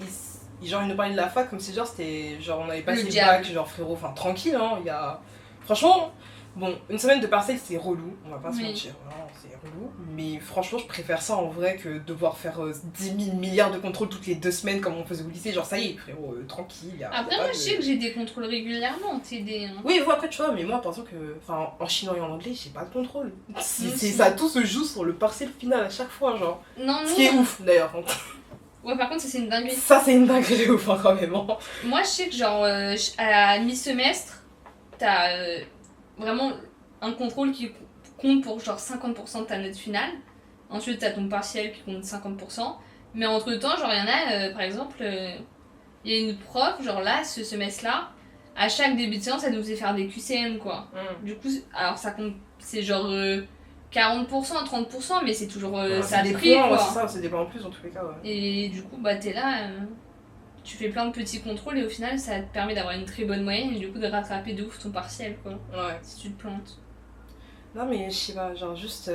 genre, ils nous parlaient de la fac comme si, genre, c'était. Genre, on avait passé Le le diable. bac, genre, frérot, enfin, tranquille, hein. Il y a. Franchement, bon, une semaine de partiel, c'est relou, on va pas se Oui. mentir. Vraiment, c'est relou. Mais franchement, je préfère ça en vrai que devoir faire 10 000 milliards de contrôles toutes les 2 semaines comme on faisait au lycée. Genre, ça y est, frérot, tranquille. Y a Après, pas moi de- je sais que j'ai des contrôles régulièrement en TD. Hein. Oui, vous après, tu vois, mais moi, par exemple, enfin, en chinois et en anglais, j'ai pas de contrôle. Si. Ça, tout se joue sur le partiel final à chaque fois, genre. Non, Ce qui est non. ouf, d'ailleurs. Ouais, par contre, ça c'est une dinguerie. Ça, c'est une dinguerie de ouf, hein, quand même. Hein. Moi, je sais que genre à la mi-semestre, t'as vraiment un contrôle qui compte pour genre 50% de ta note finale. Ensuite, t'as ton partiel qui compte 50%. Mais entre temps, genre, il y en a, par exemple, il y a une prof, genre là, ce semestre-là, à chaque début de séance, elle nous faisait faire des QCM, quoi. Du coup, alors ça compte, c'est genre 40%, 30%, mais c'est toujours Ouais, ça c'est des pris, points, quoi. ouais, c'est ça, c'est des points en plus dans tous les cas, ouais. Et du coup, bah t'es là, tu fais plein de petits contrôles et au final, ça te permet d'avoir une très bonne moyenne et du coup de rattraper de ouf ton partiel, quoi, Ouais. si tu te plantes. Non, mais je sais pas, genre, juste.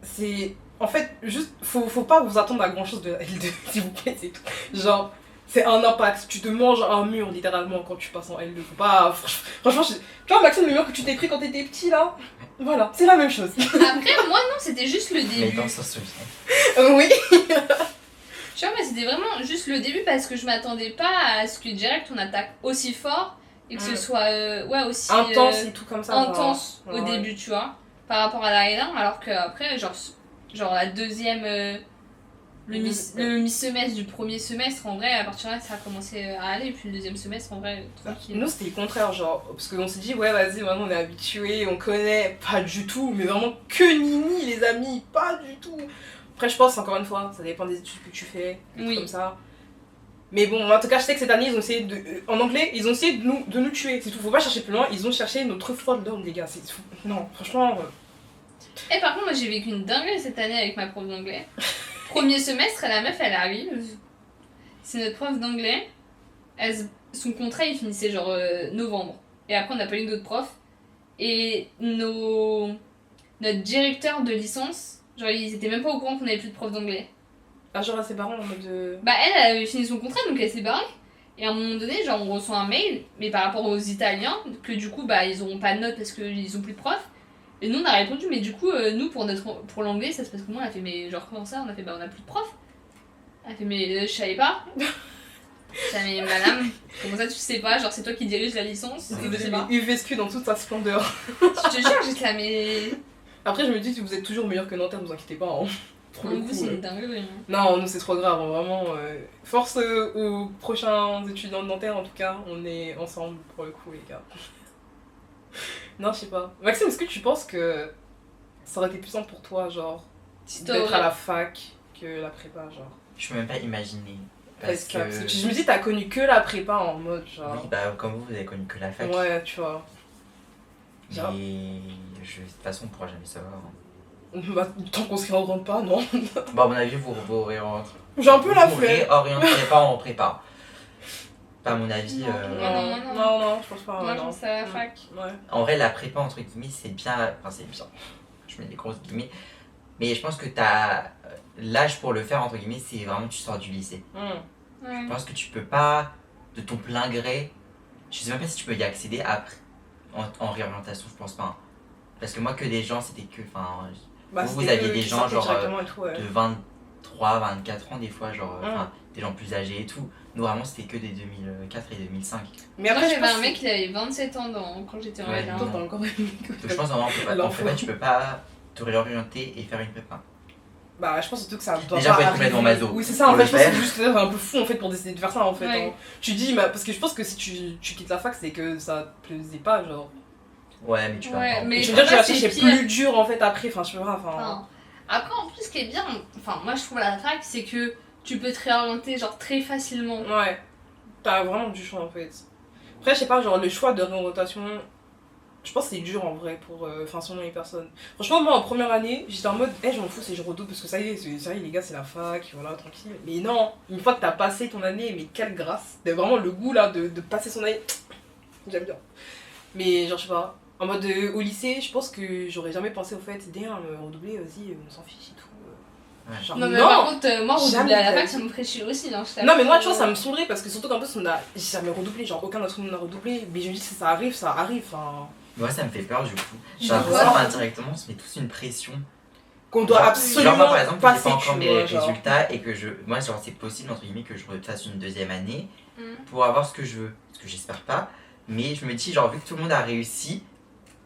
C'est. En fait, juste, faut pas vous attendre à grand chose de la L2, s'il vous plaît, c'est tout. Genre, c'est un impact. Tu te manges un mur, littéralement, quand tu passes en L2. Faut pas. Franchement, tu vois, Maxime, le mur que tu t'es pris quand t'étais petit, là, voilà, c'est la même chose. Après, moi, non, c'était juste le Mais début. dans son souvenir. Oui. Tu vois, mais c'était vraiment juste le début parce que je m'attendais pas à ce que direct on attaque aussi fort et que ce soit ouais, aussi Intense et tout comme ça. intense genre. au Ouais. début, tu vois, par rapport à la L1, alors qu'après, genre la deuxième, le mi-semestre du premier semestre, en vrai, à partir de là, ça a commencé à aller, et puis le deuxième semestre, en vrai, tranquille. Nous, c'était le contraire, genre, parce qu'on s'est dit, ouais, vas-y, maintenant on est habitué, on connaît, pas du tout, mais vraiment que nini, les amis, pas du tout. Après, je pense, encore une fois, ça dépend des études que tu fais, des trucs Oui. comme ça. Mais bon, en tout cas, je sais que cette année, ils ont essayé de. En anglais, ils ont essayé de nous tuer, c'est tout. Faut pas chercher plus loin, ils ont cherché notre fraude d'homme, les gars, c'est tout. Non, franchement. Et par contre, moi j'ai vécu une dinguerie cette année avec ma prof d'anglais. Premier semestre, la meuf elle arrive. C'est notre prof d'anglais. Son contrat il finissait genre novembre. Et après on a pas eu d'autres profs. Et notre directeur de licence, genre ils étaient même pas au courant qu'on avait plus de prof d'anglais. Ah, genre, c'est marrant en mode. Bah elle avait fini son contrat donc elle s'est barrée. Et à un moment donné, genre on reçoit un mail, mais par rapport aux Italiens, que du coup bah ils auront pas de notes parce qu'ils ont plus de profs. Et nous on a répondu, mais du coup nous pour l'anglais ça se passe comment? On a fait mais genre comment ça? On a fait bah on a plus de profs. Elle a fait mais je savais pas. J'ai fait mais madame, comment ça tu sais pas? Genre c'est toi qui dirige la licence? Je sais pas. UVSQ dans toute sa splendeur. Je te jure j'étais là mais... Après, je me dis que vous êtes toujours meilleur que Nanterre, vous inquiétez pas. Hein. Pour En le vous, coup, c'est une dinguerie. Hein. non, nous c'est trop grave, hein, vraiment. Force aux prochains étudiants de dentaire, en tout cas, on est ensemble pour le coup, les gars. Non, je sais pas. Maxime, est-ce que tu penses que ça aurait été plus simple pour toi, genre, Si d'être t'aurais- à la fac que la prépa, genre? Je peux même pas imaginer. Parce que je me dis, t'as connu que la prépa en mode, genre. Oui, bah comme vous avez connu que la fac. Ouais, tu vois. Mais de toute façon, on pourra jamais savoir. Hein. Bah, tant qu'on se réoriente pas, non. Bon, à mon avis, vous réorienterez. J'ai un peu la Vous flemme. réorienterez pas en prépa. Pas à mon avis. Non. Non, je pense pas. Moi, non. je pense à la fac. Ouais. En vrai, la prépa, entre guillemets, c'est bien. Enfin, c'est bien. Je mets des grosses guillemets. Mais je pense que t'as l'âge pour le faire, entre guillemets, c'est vraiment tu sors du lycée. Ouais. Je pense que tu peux pas, de ton plein gré, je sais même pas si tu peux y accéder après, en réorientation, je pense pas. Hein. Parce que moi, que des gens, c'était que. Enfin, Bah, vous c'était aviez eux des qui gens, sortaient genre, directement et tout, ouais. de 23, 24 ans, des fois, genre, Mm. enfin, des gens plus âgés et tout. Nous, vraiment, c'était que des 2004 et 2005. Mais Moi, après, je j'avais pense un mec, il avait 27 ans quand j'étais en Ouais, L1. Toi, t'as encore une Donc, je pense vraiment en L'enfant. prépa, tu peux pas te réorienter et faire une prépa. Bah, je pense surtout que ça doit Déjà, pas faut être arriver. complètement maso Oui, c'est ça, en pour fait, le je pense que faire. c'est juste un peu fou en fait pour décider de faire ça en fait. Ouais. Hein. Tu dis, bah, parce que je pense que si tu quittes la fac, c'est que ça te plaisait pas, genre. Ouais, mais tu vas Ouais, pas. mais je veux dire, tu après, vas c'est chercher pire. plus dur en fait après, enfin, je sais pas, enfin. Enfin, après, en plus, ce qui est bien, enfin, moi, je trouve à la fac, c'est que tu peux te réorienter, genre, très facilement. Ouais, t'as vraiment du choix en fait. Après, je sais pas, genre le choix de réorientation, je pense que c'est dur en vrai pour selon les personnes. Franchement, moi en première année, j'étais en mode, je m'en fous si je redouble parce que ça y est, les gars, c'est la fac, voilà, tranquille. Mais non, une fois que t'as passé ton année, mais quelle grâce. T'as vraiment le goût là de passer son année. J'aime bien. Mais genre, je sais pas, en mode au lycée, je pense que j'aurais jamais pensé au fait, redoubler, vas-y, on s'en fiche et tout. Ouais. Genre, Non, mais par contre, moi, redoubler Jamais à la de la fac, vie. ça me ferait chier aussi. Hein, je Non mais moi tu t'avoue, vois ça me saoulerait parce que surtout qu'en plus on a jamais redoublé, genre aucun d'entre nous n'a redoublé, mais je me dis si ça arrive, enfin Moi, ça me fait peur du coup. J'ai Genre l'impression quoi indirectement, on se met tous une pression. qu'on doit Genre, absolument genre moi par exemple, j'ai passer, pas encore tu mes vois, genre. résultats et que moi genre c'est possible entre guillemets que je refasse une deuxième année Mm. pour avoir ce que je veux. Ce que j'espère pas. Mais je me dis genre vu que tout le monde a réussi,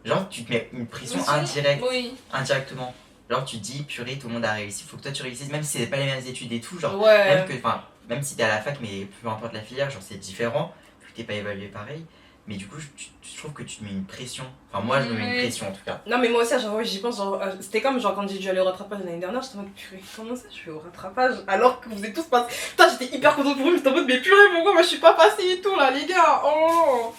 genre tu te mets une pression Aussi, indirecte, Oui. indirectement. Genre tu te dis purée tout le monde a réussi, faut que toi tu réussisses même si c'est pas les mêmes études et tout, genre Ouais. même si t'es à la fac mais peu importe la filière, genre c'est différent, vu que t'es pas évalué pareil. Mais du coup je trouve que tu te mets une pression. Enfin moi je me mets une Ouais. pression en tout cas. Non mais moi aussi à chaque fois j'y pense, genre, c'était comme genre quand j'ai dû aller au rattrapage l'année dernière, j'étais en mode purée, comment ça je suis au rattrapage alors que vous êtes tous passés. Putain j'étais hyper contente pour vous, mais j'étais en mode mais purée pourquoi moi je suis pas passée et tout là les gars, oh.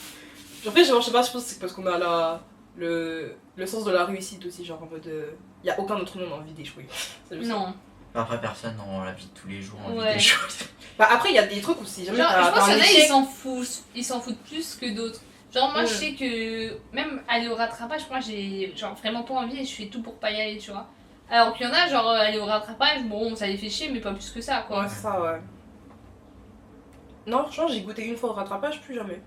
Après genre, je sais pas, je pense que c'est parce qu'on a le sens de la réussite aussi, genre en mode y a aucun autre monde envie d'échouer. C'est juste ça. Non. Après personne dans la vie de tous les jours envie Ouais. des choses. Bah après il y a des trucs où si jamais Genre, je t'as pense un qu'il y en a, échec. ils s'en foutent plus que d'autres. Genre, moi, je sais que même aller au rattrapage, moi, j'ai genre vraiment pas envie et je fais tout pour pas y aller, tu vois. Alors qu'il y en a, genre, aller au rattrapage, bon, ça les fait chier, mais pas plus que ça, quoi. Ouais, c'est ça, ouais. Non, franchement, j'ai goûté une fois au rattrapage, plus jamais.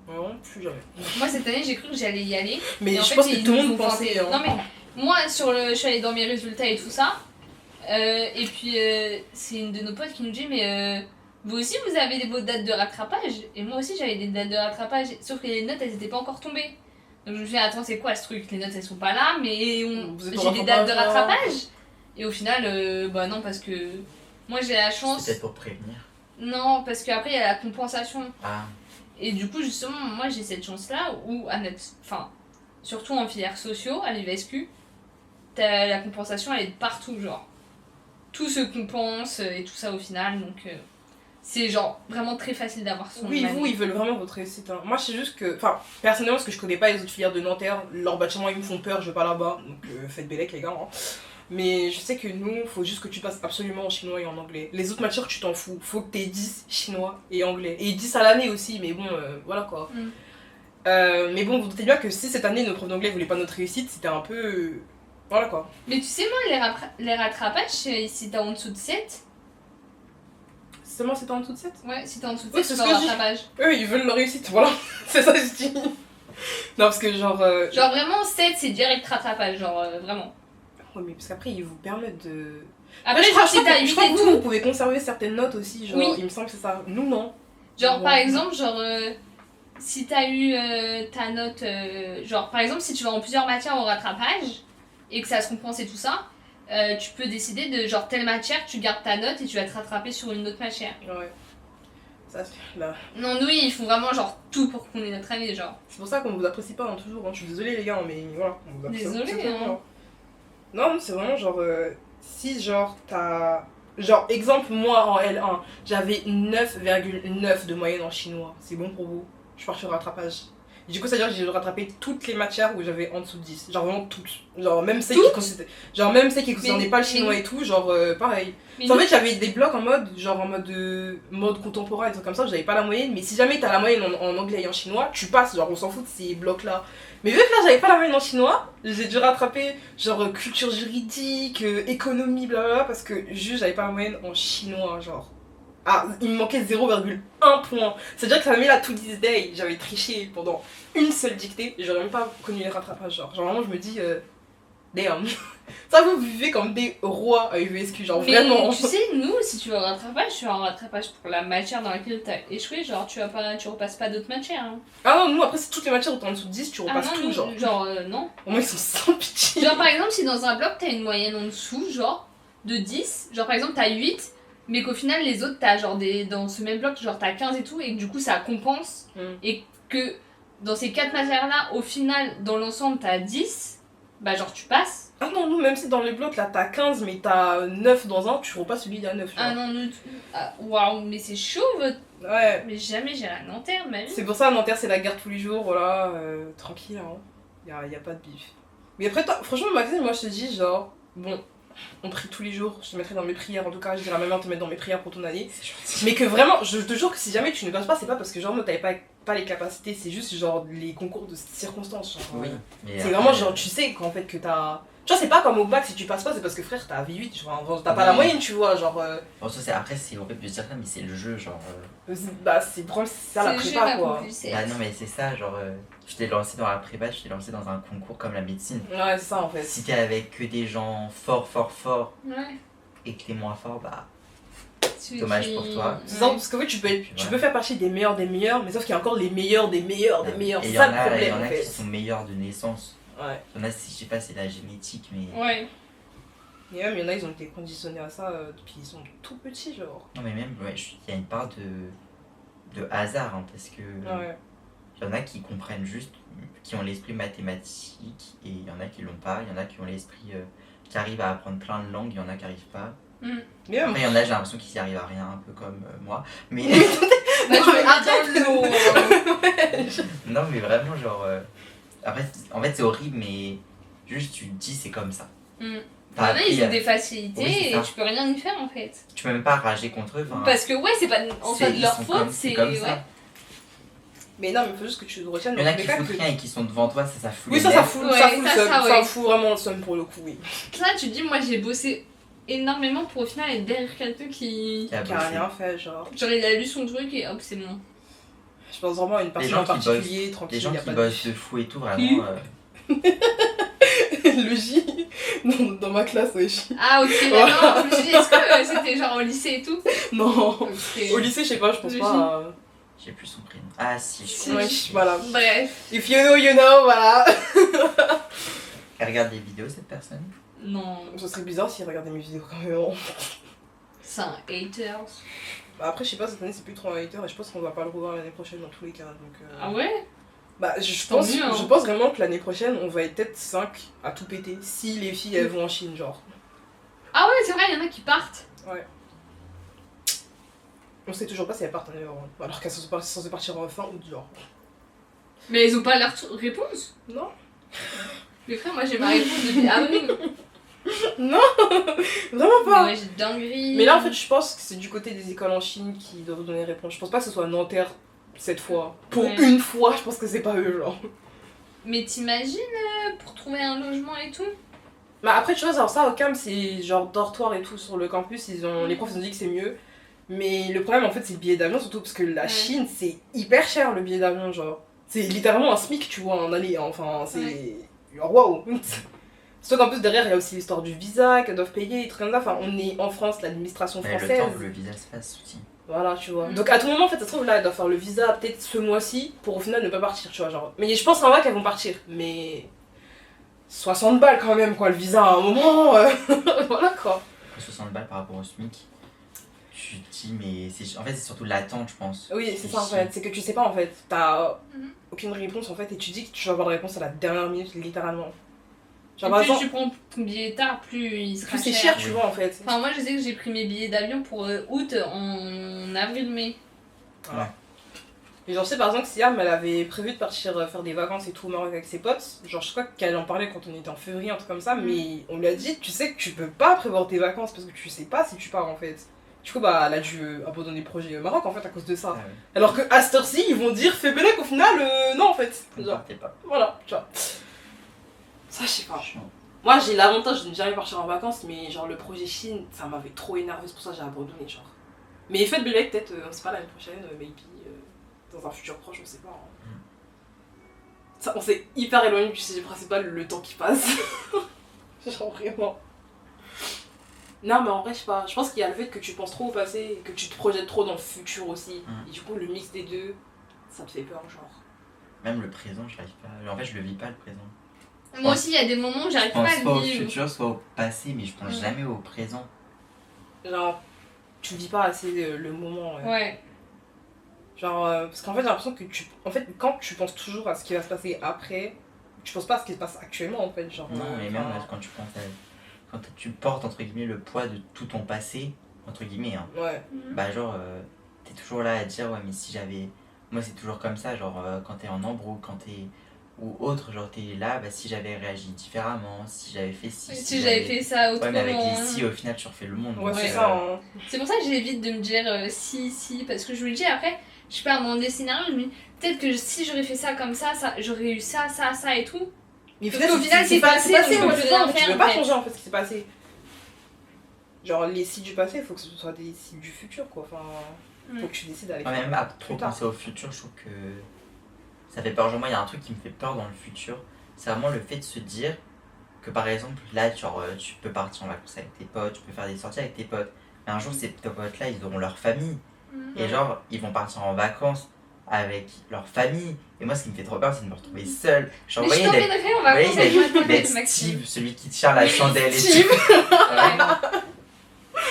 Vraiment, plus jamais. Moi, cette année, j'ai cru que j'allais y aller. Mais Et en je fait, pense que ils tout le nous monde ont pensait. planté. Non, mais moi, je suis allée dans mes résultats et tout ça. Et puis, c'est une de nos potes qui nous dit, mais vous aussi, vous avez vos dates de rattrapage. Et moi aussi, j'avais des dates de rattrapage. Sauf que les notes, elles étaient pas encore tombées. Donc, je me suis dit, attends, c'est quoi ce truc? Les notes, elles sont pas là, mais Vous êtes au j'ai des dates de rattrapage, rattrapage. Et au final, bah non, parce que moi, j'ai la C'est chance. peut-être pour prévenir. Non, parce qu'après, il y a la compensation. Ah, Et du coup, justement, moi j'ai cette chance-là où, enfin, surtout en filière sociaux, à l'UVSQ, la compensation elle est de partout, genre. Tout se compense et tout ça au final, donc c'est genre vraiment très facile d'avoir son Oui, année. vous, ils veulent vraiment votre réussite. Hein. Moi, je sais juste que. Enfin, personnellement, parce que je connais pas les autres filières de Nanterre, leurs bâtiments ils me font peur, je vais pas là-bas. Donc, faites bellec, les gars. Hein. Mais je sais que nous, faut juste que tu passes absolument en chinois et en anglais. Les autres matières, tu t'en fous. Faut que t'aies 10 chinois et anglais. Et 10 à l'année aussi, mais bon, voilà quoi. Mm. Mais bon, vous doutez bien que si cette année, nos profs d'anglais voulaient pas notre réussite, c'était un peu. Voilà quoi. Mais tu sais, moi, les rattrapages, si t'es en dessous de 7, Seulement c'était en dessous de 7. ouais, si t'es en dessous de Oui, 7, c'est tu ce fais un que je dis. rattrapage. Eux, ils veulent leur réussite, voilà. C'est ça que je dis. Non, parce que genre. Genre vraiment, 7, c'est direct rattrapage, genre vraiment. Ouais, mais parce qu'après, ils vous permettent de. Après, je genre, crois si t'as que 8 je crois et que vous, tout, vous pouvez conserver certaines notes aussi, genre, Oui. il me semble que c'est ça. Nous, non. genre, Ouais. par exemple, genre, si t'as eu ta note, genre, par exemple, si tu vas en plusieurs matières au rattrapage et que ça se compense et tout ça, tu peux décider de genre telle matière, tu gardes ta note et tu vas te rattraper sur une autre matière. Ouais. Ça, c'est là. Non, nous, ils font vraiment genre tout pour qu'on ait notre année, genre. C'est pour ça qu'on vous apprécie pas, hein, toujours. Hein. Je suis désolée, les gars, mais voilà. On vous apprécie Désolée, pas, hein. Non, c'est vraiment genre. Si, genre, t'as. Genre, exemple, moi en L1, j'avais 9,9 de moyenne en chinois. C'est bon pour vous? Je pars sur rattrapage. Du coup, c'est-à-dire que j'ai dû rattraper toutes les matières où j'avais en dessous de 10. Genre, vraiment toutes. Genre, même celles qui concernaient pas le chinois et tout, genre, pareil. Mais En nous- fait, j'avais des blocs en mode, genre en mode, mode contemporain et trucs comme ça, j'avais pas la moyenne. Mais si jamais t'as la moyenne en anglais et en chinois, tu passes, genre, on s'en fout de ces blocs-là. Mais vu que là, j'avais pas la moyenne en chinois, j'ai dû rattraper, genre, culture juridique, économie, blablabla, parce que juste, j'avais pas la moyenne en chinois, genre. Ah, il me manquait 0,1 point. C'est-à-dire que ça m'a mis là tout this day. J'avais triché pendant une seule dictée et j'aurais même pas connu les rattrapages. Genre vraiment, je me dis, damn. Ça, vous vivez comme des rois à UVSQ, genre Mais vraiment. tu sais, nous, si tu veux un rattrapage, tu as un rattrapage pour la matière dans laquelle t'as échoué, genre tu repasses pas d'autres matières. Hein. Ah non, nous après, c'est toutes les matières où t'es en dessous de 10, tu repasses tout, nous, genre. non. Au moins, ils sont sans pitié. Genre par exemple, si dans un bloc t'as une moyenne en dessous, genre de 10, genre par exemple t'as 8, mais qu'au final les autres t'as genre dans ce même bloc, genre t'as 15 et tout, et que du coup ça compense, et que dans ces 4 matières là, au final, dans l'ensemble t'as 10, bah genre tu passes. Ah non, nous, même si dans les blocs là t'as 15, mais t'as 9 dans un, tu repasses celui d'à 9. Ah non, nous, waouh, mais c'est chaud, Ouais. mais jamais j'irai à Nanterre de ma vie. C'est pour ça, Nanterre, c'est la guerre tous les jours, voilà, tranquille, hein. Y a pas de bif. Mais après, toi, franchement, Maxime, moi je te dis, genre, bon, on prie tous les jours, je te mettrai dans mes prières, en tout cas, je dirais à ma mère de te mettre dans mes prières pour ton année. Mais que vraiment, je te jure que si jamais tu ne passes pas, c'est pas parce que genre, t'avais pas les capacités, c'est juste genre les concours de circonstances. Genre, Oui, mais c'est après, vraiment genre, tu sais qu'en fait que t'as. Tu vois, c'est pas comme au bac, si tu passes pas, c'est parce que frère, t'as V8, genre, t'as pas la moyenne, tu vois, genre. Bon, ça, après, c'est horrible de dire ça, mais c'est le jeu, genre. Bah, c'est le problème, c'est ça la C'est le jeu, prépa, ma quoi. pauvre Lucette. Bah non, mais c'est ça, genre. Je t'ai lancé dans la prépa, je t'ai lancé dans un concours comme la médecine. Ouais, c'est ça en fait. Si t'es avec que des gens forts Ouais. et que t'es moins fort, bah. Celui Dommage qui- pour toi. C'est ça, parce que oui, tu peux faire partie des meilleurs, mais sauf qu'il y a encore les meilleurs des meilleurs des meilleurs. Et C'est il y ça en le a, problème y en en a fait. qui sont meilleurs de naissance. Ouais. Il y en a, je sais pas, c'est la génétique, mais. Ouais. Et même, il y en a, ils ont été conditionnés à ça depuis ils sont tout petits, genre. Non, mais même, ouais, il y a une part de hasard, hein, parce que. Ouais. Il y en a qui comprennent juste, qui ont l'esprit mathématique, et il y en a qui l'ont pas. Il y en a qui ont l'esprit qui arrivent à apprendre plein de langues, il y en a qui arrivent pas. Mais même. Après, il y en a, j'ai l'impression qu'ils y arrivent à rien, un peu comme moi. Mais. Bah, je me mets dans l'eau. Non, mais vraiment, genre. Après, en fait, c'est horrible, mais juste tu te dis, c'est comme ça. Il y en T'as a, appris ils ont à- des facilités Oui, c'est et ça. tu peux rien y faire en fait. Tu peux même pas rager contre eux. Enfin, Parce que ouais, c'est pas en soi de ils leur sont faute, comme- c'est. comme Ouais. ça. Mais non, mais il faut juste que tu retiennes Il y en a dans tous qui les cas foutent que- rien et qui sont devant toi, ça fout Oui, les ça nerfs. fout, Ouais, ça fout le ça, seum. ça, Ça ouais. fout vraiment le seum pour le coup, oui. Là, tu te dis, moi j'ai bossé énormément pour au final être derrière quelqu'un qui. Qui a Qui a bossé. rien fait, genre. Genre, il a lu son truc et hop, c'est bon. Je pense vraiment à une personne gens en qui particulier, tranquille, Les gens y a qui pas bossent de fou et tout, vraiment. Le J dans ma classe, wesh. Ah, ok, d'accord. Je me suis dit, est-ce que c'était genre au lycée et tout? Non. Ok. Au lycée, je sais pas, je pense Le pas. J'ai plus son prénom. Ah, si, je Si. crois. Wesh, voilà. Bref. If you know, voilà. Elle regarde des vidéos, cette personne. Non, Ce serait bizarre s'il regardait mes vidéos quand même. c'est un haters. Bah après, je sais pas, cette année c'est plus trop un hater et je pense qu'on va pas le revoir l'année prochaine dans tous les cas. Donc, Ah ouais? Bah je Tant pense, mieux, hein. je pense vraiment que l'année prochaine on va être peut-être 5 à tout péter si les filles elles vont en Chine, genre. Ah ouais, c'est vrai, il y en a qui partent. On sait toujours pas si elles partent d'ailleurs, alors qu'elles sont censées partir en fin août, genre. Mais ils ont pas leur réponse. Non. Mais frère, moi j'ai ma réponse depuis avril. Vraiment pas. Mais ouais, j'ai dinguerie. Mais là en fait je pense que c'est du côté des écoles en Chine qui doivent donner réponse. Je pense pas que ce soit Nanterre cette fois. Pour Ouais. une fois, je pense que c'est pas eux, genre. Mais t'imagines pour trouver un logement et tout? Bah après tu vois genre ça au CAM c'est genre dortoir et tout sur le campus, les profs ont dit que c'est mieux. Mais le problème en fait c'est le billet d'avion surtout parce que la Ouais. Chine c'est hyper cher le billet d'avion, genre. C'est littéralement un SMIC tu vois en aller, enfin c'est... Genre waouh. Surtout qu'en plus derrière il y a aussi l'histoire du visa qu'elles doivent payer et trucs comme ça, enfin on est en France, l'administration Mais le française. temps que le visa se fasse aussi. Voilà, tu vois. Mm. Donc à tout moment, en fait, ça se trouve là, elles doivent faire le visa peut-être ce mois-ci pour au final ne pas partir, tu vois. Genre. Mais je pense en vrai qu'elles vont partir. Mais 60 balles quand même, quoi, le visa à un moment. Voilà, quoi. 60 balles par rapport au SMIC, tu te dis, mais en fait, c'est surtout l'attente, je pense. Oui, c'est ça, en fait. C'est que tu sais pas, en fait. T'as aucune réponse, en fait, et tu dis que tu vas avoir la réponse à la dernière minute, littéralement. Genre, par plus exemple, tu prends ton billet tard, plus il sera plus c'est cher. cher, tu vois, en fait. Enfin, moi, je sais que j'ai pris mes billets d'avion pour août en avril-mai. Voilà. Et genre, je sais par exemple que Siam, elle avait prévu de partir faire des vacances et tout au Maroc avec ses potes. Genre, je crois qu'elle en parlait quand on était en février, un truc comme ça, mais on lui a dit, tu sais que tu peux pas prévoir tes vacances parce que tu sais pas si tu pars en fait. Du coup, bah, elle a dû abandonner le projet Maroc en fait à cause de ça. Ah ouais. Alors que à cette heure-ci, ils vont dire, fais Bélec, au final, non en fait. Vous Genre, partez pas. voilà, tu vois. Ça, je sais pas. Chiant. Moi, j'ai l'avantage de ne jamais partir en vacances, mais genre, le projet Chine, ça m'avait trop énervé, c'est pour ça que j'ai abandonné, genre. Mais faites Bélec, peut-être, on sait pas l'année prochaine, maybe. Dans un futur proche, on sait pas. Hein. Ça, on s'est hyper éloigné du sujet principal, le temps qui passe. Genre vraiment. Non, mais en vrai, je sais pas. Je pense qu'il y a le fait que tu penses trop au passé et que tu te projettes trop dans le futur aussi. Et du coup, le mix des deux, ça te fait peur, genre. Même le présent, j'arrive pas. En fait, je le vis pas le présent. Moi aussi, il y a des moments où j'arrive Je pas pense à soit le au vivre. futur, soit au passé, mais je pense jamais au présent. Genre, tu vis pas assez le moment. Ouais. Genre, parce qu'en fait, j'ai l'impression que en fait, quand tu penses toujours à ce qui va se passer après, tu penses pas à ce qui se passe actuellement, en fait. Genre, Non, mais même là, quand tu penses à... Quand tu portes, entre guillemets, le poids de tout ton passé, entre guillemets, hein, Ouais. bah genre, t'es toujours là à dire, ouais, mais si j'avais... Moi, c'est toujours comme ça, genre, quand t'es en embrouille, quand t'es... Ou autre, genre, t'es là, bah si j'avais réagi différemment, si j'avais fait ci, Si j'avais fait ça Ouais, autrement. mais avec les hein. si, au final, tu refais le monde. Ouais, donc, c'est ça. Hein. C'est pour ça que j'évite de me dire si, parce que je vous le dis après, je sais pas, dans des scénarios, je me dis peut-être que si j'aurais fait ça comme ça, j'aurais eu ça et tout. Mais Parce qu'au final, c'est passé, passé, donc ouais, je c'est peux ça, rien tu faire, peux en pas fait. changer en fait ce qui s'est passé. Genre les sites du passé, il faut que ce soit des sites du futur quoi. Enfin, faut que tu décides d'aller. Ouais, même à trop plus tard. penser au futur, je trouve que ça fait peur. Genre, moi, il y a un truc qui me fait peur dans le futur, c'est vraiment le fait de se dire que par exemple, là, genre, tu peux partir en vacances avec tes potes, tu peux faire des sorties avec tes potes, mais un jour, ces potes-là, ils auront leur famille, et genre, ils vont partir en vacances avec leur famille, et moi, ce qui me fait trop peur, c'est de me retrouver seule. Genre, Mais vous je voyez, t'emmènerai en vacances avec moi, d'être Maxime. Steve, celui qui tient la chandelle et Steve. tout. Ouais.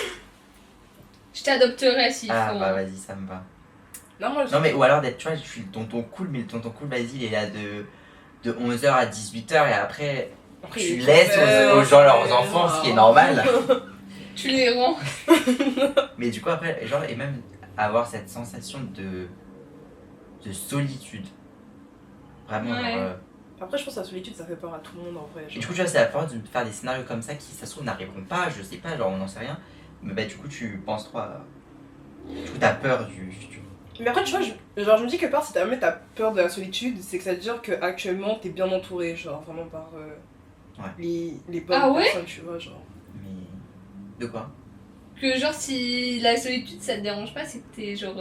Je t'adopterai s'il Ah, faut. bah, vas-y, ça me va. Non, moi, Non mais ou alors d'être, tu vois, je suis le tonton cool, mais le tonton cool, vas-y, il est là de 11h à 18h et après après, tu il est laisses trop aux gens leurs belle. enfants, ce qui est normal. Tu les rends. Mais du coup après, genre, et même avoir cette sensation de solitude. Vraiment, Ouais. genre, Après, je pense que la solitude, ça fait peur à tout le monde en vrai. Et genre. du coup, tu vois, c'est la peur de faire des scénarios comme ça qui, ça se trouve, n'arriveront pas, je sais pas, genre, on n'en sait rien. Mais bah, du coup, tu penses trop à... Du coup, t'as peur du futur. Mais après, tu vois, genre, je me dis que part si t'as peur de la solitude, c'est que ça veut dire qu'actuellement t'es bien entouré, genre vraiment par les bonnes Ah ouais personnes, tu vois, genre. Mais... De quoi? Que genre si la solitude ça te dérange pas, c'est que t'es genre...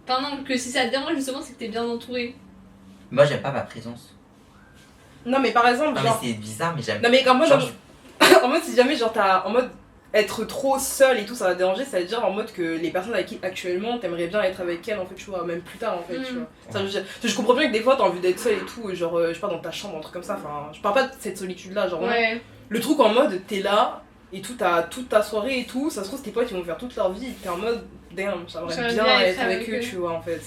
Enfin non, que si ça te dérange justement, c'est que t'es bien entouré. Moi, j'aime pas ma présence. Non, mais par exemple, Non, mais genre. c'est bizarre, mais j'aime Non, mais en mode, Genre, en mode, si jamais, genre, t'as. En mode, être trop seul et tout, ça va te déranger, ça veut dire en mode que les personnes avec qui actuellement t'aimerais bien être avec elles, en fait, tu vois, même plus tard, en fait, tu vois. Ça, je comprends bien que des fois t'as envie d'être seul et tout, genre, je sais pas, dans ta chambre, un truc comme ça, enfin, je parle pas de cette solitude-là, genre, Ouais. le truc en mode, t'es là, et tout, t'as toute ta soirée et tout, ça se trouve, tes potes, ils vont faire toute leur vie, et t'es en mode, damn, j'aimerais J'aimerais bien bien être être avec avec eux, eux. tu vois, en fait.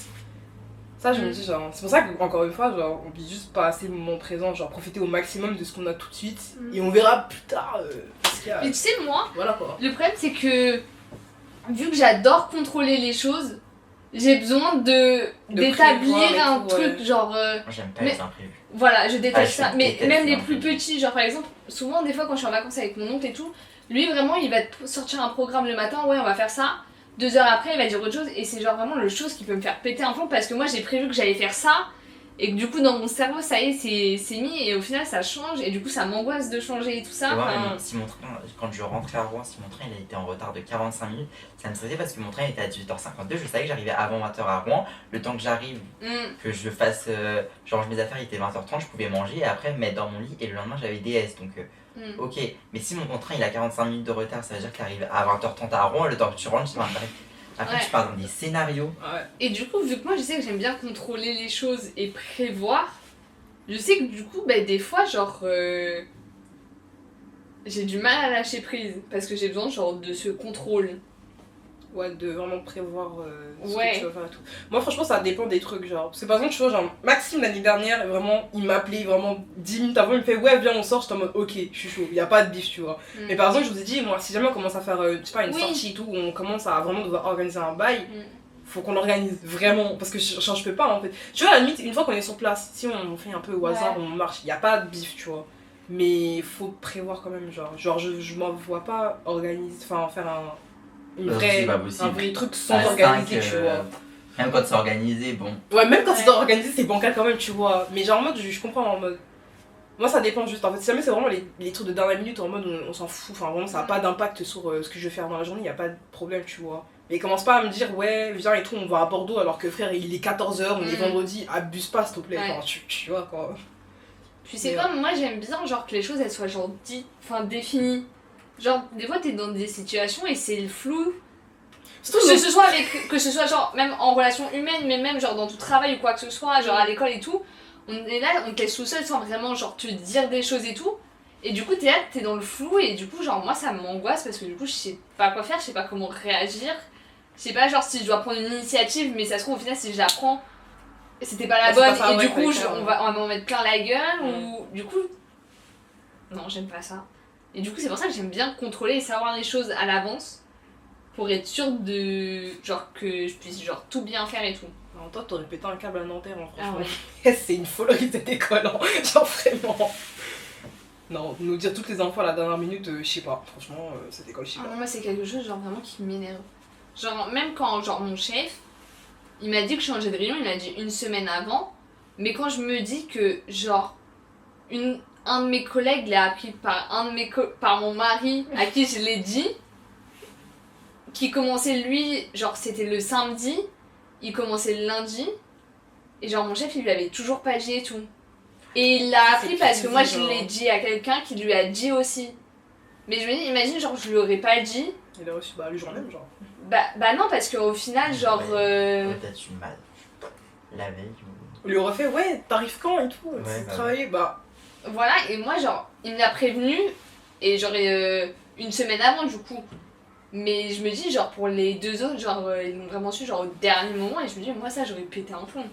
Ça, je me dis, genre, c'est pour ça qu'encore une fois, genre, on vit juste pas assez le moment présent, genre, profiter au maximum de ce qu'on a tout de suite, et on verra plus tard ce qu'il y a. Mais tu sais, moi, Voilà quoi. le problème c'est que vu que j'adore contrôler les choses, j'ai besoin d'établir prévoir et un tout, truc ouais. genre... Moi, j'aime pas mais- les imprévus. Voilà, je déteste je ça. Mais déteste même les ça, plus en fait. petits, genre par exemple, souvent des fois quand je suis en vacances avec mon oncle et tout, lui vraiment il va te sortir un programme le matin, ouais on va faire ça. 2 heures après il va dire autre chose et c'est genre vraiment le chose qui peut me faire péter un plomb parce que moi j'ai prévu que j'allais faire ça et que du coup dans mon cerveau ça y est c'est mis et au final ça change et du coup ça m'angoisse de changer et tout ça. Et moi, enfin, même si mon train, quand je rentrais à Rouen, si mon train il a été en retard de 45 minutes, ça me stressait parce que mon train était à 18h52, je savais que j'arrivais avant 20h à Rouen, le temps que j'arrive, que je fasse, je range mes affaires, il était 20h30, je pouvais manger et après me mettre dans mon lit et le lendemain j'avais DS donc ok. Mais si mon train il a 45 minutes de retard, ça veut dire que t'arrives à 20h30 à Rouen, le temps que tu rentres, tu vas après Ouais. tu pars dans des scénarios. Ouais. Et du coup, vu que moi je sais que j'aime bien contrôler les choses et prévoir, je sais que du coup, bah, des fois, genre, j'ai du mal à lâcher prise parce que j'ai besoin genre de ce contrôle. Ouais, de vraiment prévoir ce Ouais. que tu vas faire et tout. Moi, franchement, ça dépend des trucs, genre. Parce que par exemple, tu vois, genre, Maxime l'année dernière, vraiment, il m'appelait vraiment 10 minutes avant, il me fait ouais, viens, on sort. J'étais en mode ok, je suis chaud, y a pas de bif, tu vois. Mais par exemple, je vous ai dit, moi, si jamais on commence à faire, je sais pas, une Oui. sortie et tout, où on commence à vraiment devoir organiser un bail, Mm. faut qu'on l'organise vraiment. Parce que je peux pas en fait. Tu vois, à la limite, une fois qu'on est sur place, si on fait un peu au hasard, on marche, y a pas de bif, tu vois. Mais faut prévoir quand même, genre. Genre, je m'en vois pas organiser, enfin, faire une Non, vraie, c'est pas possible. un vrai truc sans À organiser, 5, tu vois. même quand c'est organisé, bon. Ouais, même quand Ouais. c'est organisé, c'est bancal quand même, tu vois. Mais genre en mode, je comprends en mode. Moi, ça dépend juste. En fait, si jamais c'est vraiment les trucs de dernière minute, en mode on s'en fout, enfin vraiment, ça n'a pas d'impact sur ce que je vais faire dans la journée, y a pas de problème, tu vois. Mais commence pas à me dire, ouais, viens et tout, on va à Bordeaux alors que frère, il est 14h, on est vendredi, abuse pas s'il te plaît. Ouais. Enfin, tu vois quoi. Puis c'est Mais comme moi j'aime bien genre que les choses elles soient genre dites, enfin définies. Genre des fois t'es dans des situations et c'est le flou. Surtout, Que ce soit avec, que ce soit genre même en relation humaine, mais même genre dans ton travail ou quoi que ce soit, genre à l'école et tout, on est là, on te laisse tout seul sans vraiment genre te dire des choses et tout. Et du coup t'es là, t'es dans le flou et du coup genre moi ça m'angoisse parce que du coup je sais pas quoi faire, je sais pas comment réagir. Je sais pas genre si je dois prendre une initiative mais ça se trouve au final si je la prends c'était pas la Bah, c'est bonne pas ça, et ouais, du coup fallait je- faire, on va m'en mettre plein la gueule Mm. ou du coup non j'aime pas ça. Et du coup c'est pour ça que j'aime bien contrôler et savoir les choses à l'avance pour être sûre de genre que je puisse genre tout bien faire et tout. Non, toi, t'aurais pété un câble à Nanterre, hein, Ah franchement. ouais. C'est une folerie cette école, hein. Genre vraiment. Non, nous dire toutes les infos à la dernière minute, je sais pas. Franchement, cette école, je sais Ah pas. non, moi c'est quelque chose genre vraiment qui m'énerve. Genre même quand genre mon chef il m'a dit que je changeais de rayon, il m'a dit une semaine avant, mais quand je me dis que genre un de mes collègues l'a appris par par mon mari à qui je l'ai dit, qui commençait lui, genre c'était le samedi, il commençait le lundi, et genre mon chef il lui avait toujours pas dit et tout. Et il l'a appris parce que moi je genre. l'ai dit à quelqu'un qui lui a dit aussi. Mais je me dis, imagine genre je lui aurais pas dit, Il a reçu le jour même, genre. bah non parce qu'au final genre... Peut-être une mal. La veille ou. On lui aurait fait, ouais, t'arrives quand et tout, tu bah travailler, bah. Voilà, et moi, genre, il me l'a prévenu, et j'aurais une semaine avant, du coup. Mais je me dis, genre, pour les deux autres, genre, ils l'ont vraiment su, genre, au dernier moment, et je me dis, moi, ça, j'aurais pété un plomb.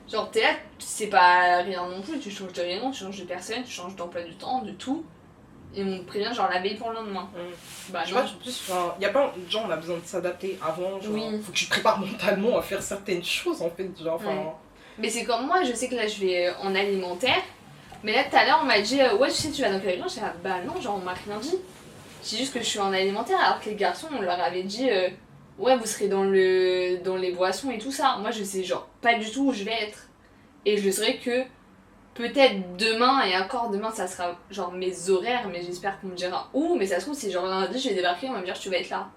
Genre, t'es là, c'est pas rien non plus, tu changes de rayon, tu changes de personne, tu changes d'emploi du temps, de tout. Et on te prévient, genre, la veille pour le lendemain. Bah, Je sais non. pas, en plus, enfin, y a pas. Genre, on a besoin de s'adapter avant, genre. Oui. Faut que tu te prépares mentalement à faire certaines choses, en fait, genre, enfin. Ouais. Mais c'est comme moi, je sais que là, je vais en alimentaire. Mais là, tout à l'heure, on m'a dit, ouais, tu sais, tu vas dans quel rayon? Je dis, bah non, genre, on m'a rien dit. C'est juste que je suis en alimentaire, alors que les garçons, on leur avait dit, ouais, vous serez dans les boissons et tout ça. Moi, je sais, genre, pas du tout où je vais être. Et je saurais que peut-être demain, et encore demain, ça sera genre mes horaires, mais j'espère qu'on me dira où. Mais ça se trouve, c'est genre lundi, je vais débarquer, on va me dire, tu vas être là.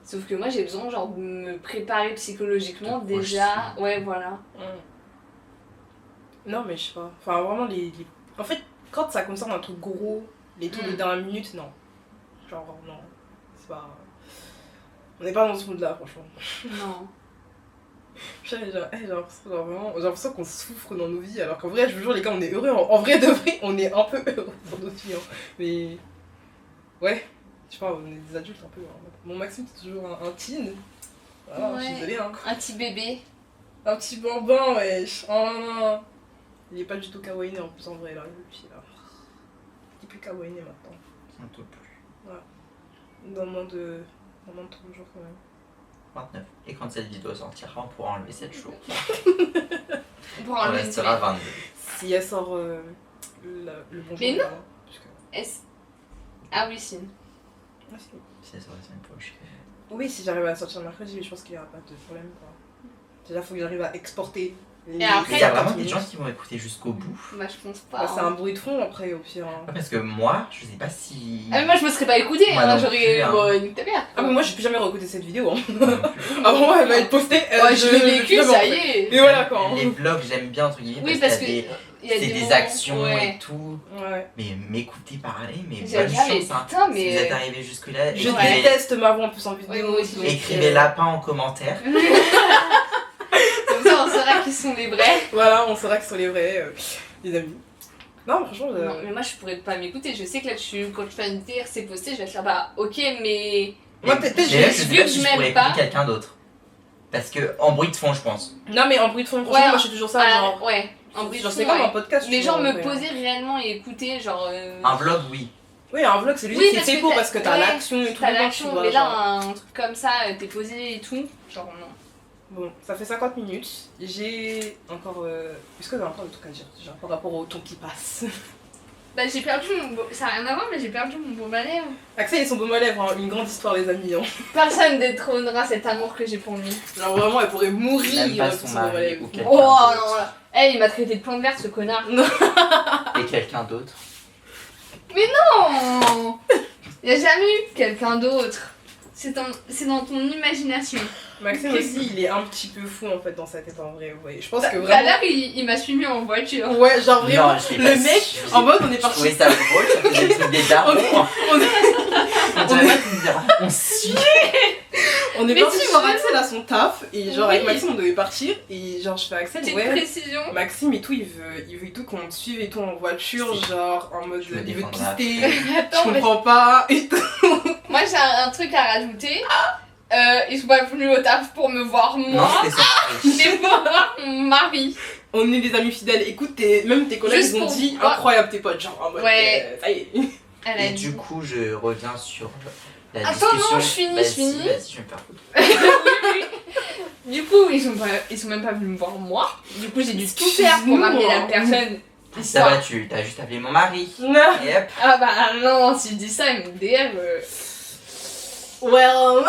Sauf que moi, j'ai besoin, genre, de me préparer psychologiquement Te déjà. projeter. Ouais, voilà. Non, mais je sais pas. Enfin, vraiment, En fait, quand ça concerne un truc gros, les trucs de dernière minute, non. Genre, non. C'est pas. On n'est pas dans ce mood-là, franchement. Non. J'ai l'impression, genre, vraiment, j'ai l'impression qu'on souffre dans nos vies, alors qu'en vrai, je vous jure, les gars, on est heureux. En vrai de vrai, on est un peu heureux dans nos vies. Hein. Mais. Ouais. Je sais pas, on est des adultes un peu. Hein. Mon Maxime, c'est toujours un teen. Voilà, je suis Ouais. désolée. Hein. Un petit bébé. Un petit bambin, wesh. Oh non, non. Il est pas du tout kawaiiné en plus, en vrai, là. Depuis, là. Il est plus kawaiiné maintenant. Un peu plus. Dans moins de 30 jours quand même. 29. Et quand cette vidéo sortira, on pourra enlever cette show. On pourra On enlever une restera semaine. 22. Si elle sort le bonjour. Mais non. là, puisque- Est-ce- Ah oui, si. Ah, si. Si elle sort la semaine prochaine. Oui, si j'arrive à sortir mercredi, mais je pense qu'il n'y aura pas de problème. Quoi. Déjà, il faut que j'arrive à exporter. Et après, Il y a vraiment des gens qui vont écouter jusqu'au bout. Bah, je pense pas. Bah, c'est hein. un bruit de fond après, au pire. Hein. Parce que moi, je sais pas si. Ah, mais moi, je me serais pas écoutée, Moi hein, non j'aurais. plus, hein. Bon, nique ta mère. Ah, mais moi, j'ai plus jamais réécouté cette vidéo. Hein. Moi non plus. Ah, bon, elle va être postée. Ouais, je l'ai vécu, jamais, ça en y fait. est. Et voilà quoi. Les vlogs, j'aime bien entre guillemets. Oui, parce parce qu'il y a que. des, Il y a c'est des moments- actions ouais. et tout. Ouais. Mais m'écouter parler, mais J'aime bonne bien, mais chance. Hein. putain, Si mais- vous êtes arrivé jusque-là, Je Ouais. déteste ma voix en plus en Ouais, vidéo. moi aussi, donc, écrivez lapin en commentaire. Comme ça, on saura qui sont les vrais. Voilà, on saura que ce sont les vrais, les amis. Non, franchement, Non, mais moi je pourrais pas m'écouter. Je sais que là, quand tu fais une TRC postée, je vais faire bah ok, mais. Moi, peut-être, Mais j'ai- là, vu je sais que pas je si je m'aime pourrais pas. écouter quelqu'un d'autre. Parce que, en bruit de fond, je pense. Non, mais en bruit de fond, franchement, Ouais, moi, je suis toujours ça, genre. Ouais, en bruit de Genre, fond, c'est comme ouais. un podcast. Mais tu genre vois, me ouais. poser réellement et écouter, genre. Un vlog, oui. Oui, un vlog, c'est lui Oui, qui est fait pour parce que t'as ouais, l'action et tout. T'as dedans, l'action, tu vois, mais genre. là, un truc comme ça, t'es posé et tout, genre non. Bon, ça fait 50 minutes. J'ai encore. Est-ce que t'as encore des trucs à dire déjà par rapport au temps qui passe? Bah j'ai perdu mon ça n'a rien à voir, mais j'ai perdu mon baume à lèvres. Axel et son baume à lèvres, hein, une grande histoire, les amis. Hein. Personne détrônera cet amour que j'ai pour lui. Genre vraiment, elle pourrait mourir Même pas pour son son baume à mari lèvres. ou quelqu'un Oh non, d'autre. là. Eh, il m'a traité de plante verte, ce connard. Et quelqu'un d'autre. Non. Il y a jamais eu quelqu'un d'autre. C'est dans ton imagination. Maxime aussi, il est un petit peu fou en fait dans sa tête en vrai. Ouais. Je pense que Tout à vraiment. l'heure, il m'a suivi en voiture. Ouais, genre vraiment, Non, je l'ai le pas mec, suivi. en mode on est Je parti. trouvais ça drôle, ça faisait des trucs des darons. On On dirait pas qu'ils me diront, on suit. On est Mais parti tu voir veux- Axel à son taf et genre Oui. avec Maxime on devait partir et genre je fais Axel Petite ouais précision. Maxime et tout il veut tout qu'on te suive et tout en voiture Si. genre en mode Je me il veut te défendrai pister, je Attends, mais comprends pas et tout. moi j'ai un truc à rajouter. Ils sont pas venus au taf pour me voir Non, moi, c'était son mari. mais pour voir mon mari. On est des amis fidèles, écoute même tes collègues Juste ils ont pour dit voir. incroyable tes potes genre en mode Ouais. ça y est. Elle a Et dit. du coup, je reviens sur la Attends, discussion. non, je finis, Vas-y, je finis. Vas-y, je vais me faire foutre. Oui, oui. Du coup, ils sont même pas venus me voir moi. Du coup, j'ai dû tout faire pour Excuse-moi. ramener la personne. Ça Histoire. va, tu t'as juste appelé mon mari. Non. Et hop. Ah bah non, si je dis ça, ils me DM. Well.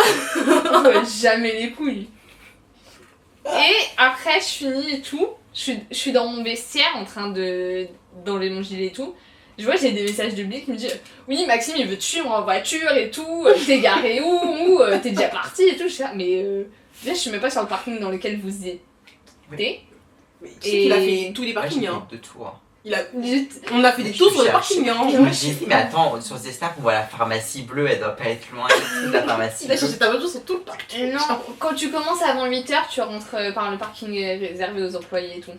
Jamais les couilles. Et après, je finis et tout. Je suis dans mon vestiaire en train d'enlever mon gilet et tout. Je vois, j'ai des messages de Bill qui me disent oui, Maxime, il veut te suivre en voiture et tout. T'es garé où t'es déjà parti et tout. Je suis là, mais là, je suis même pas sur le parking dans lequel vous étiez. Mais tu sais qu'il a fait tous les Moi, j'ai parkings hein. fait 2 tours. On a fait des Je tours sur les cherche. parkings hein. Je me dis, mais attends, sur ces snaps, on voit la pharmacie bleue, elle doit pas être loin. La pharmacie Il a bleue. changé ta voiture sur tout le parking. Non, quand tu commences avant 8h, tu rentres par le parking réservé aux employés et tout.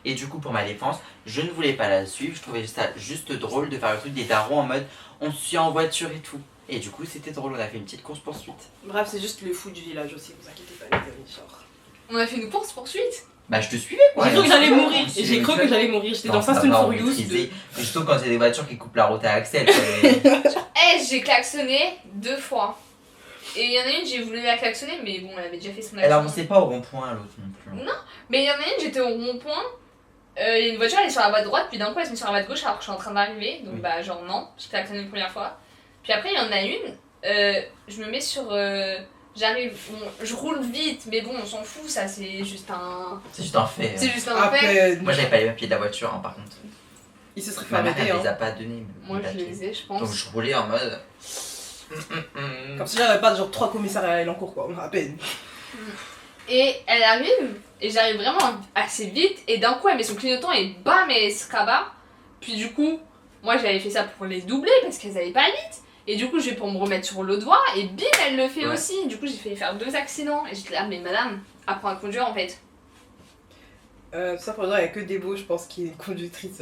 Et du coup, pour ma défense, je ne voulais pas la suivre. Je trouvais ça juste drôle de faire le truc des darons en mode on se suit en voiture et tout. Et du coup, c'était drôle, on a fait une petite course-poursuite. Bref, c'est juste le fou du village aussi, vous inquiétez pas les amis, genre. On a fait une course poursuite. Bah, je te suivais quoi. J'ai cru que j'allais mourir, On suivait j'ai cru que mutuellement. j'allais mourir, j'étais Non, dans ça Fast and va, on Furious. maîtrisait. Mais surtout quand c'est des voitures qui coupent la route à Axel. quoi. J'ai klaxonné 2 fois. Et il y en a une, j'ai voulu la klaxonner, mais bon, elle avait déjà fait son Elle action. avançait pas au rond-point, l'autre non plus. Mais il y en a une, j'étais au rond-point. Il y a une voiture, elle est sur la voie de droite, puis d'un coup, elle se met sur la voie de gauche alors que je suis en train d'arriver. Donc, Oui. bah, genre, non, j'ai klaxonné une première fois. Puis après, il y en a une, je me mets sur. J'arrive, bon, je roule vite, mais bon, on s'en fout, ça, c'est juste un. C'est juste un fait. C'est juste un fait. Après, Moi, j'avais pas les papiers de la voiture, hein, par contre. il se serait fait Ma mère, arrêter elle les a hein. pas donnés. Moi, les je papiers. les ai, je Donc, pense. je roulais en mode. Comme si j'avais pas genre 3 commissariats à Elancourt quoi, à peine. Et elle arrive, et j'arrive vraiment assez vite, et d'un coup elle met son clignotant et bam, elle se rabat. Puis du coup, moi j'avais fait ça pour les doubler parce qu'elles allaient pas vite. Et du coup, je vais pour me remettre sur l'autre voie, et bim, elle le fait Ouais. aussi. Du coup, j'ai fait faire 2 accidents. Et j'étais là, mais madame, apprends à conduire en fait. Tout ça pour dire, il y a que Debo, je pense, qui est conductrice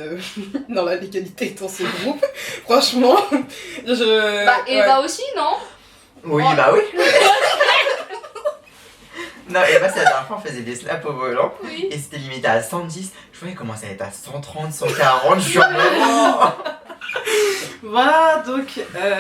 dans la légalité dans ce groupe. Franchement, je. Bah, ouais. Eva aussi, non? Oui, Oh. bah oui. Non, et bah, c'est la dernière fois, on faisait des slaps au volant. Oui. Et c'était limité à 110. Je voyais comment ça allait être à 130, 140. Je suis en mode. Oh. Voilà, donc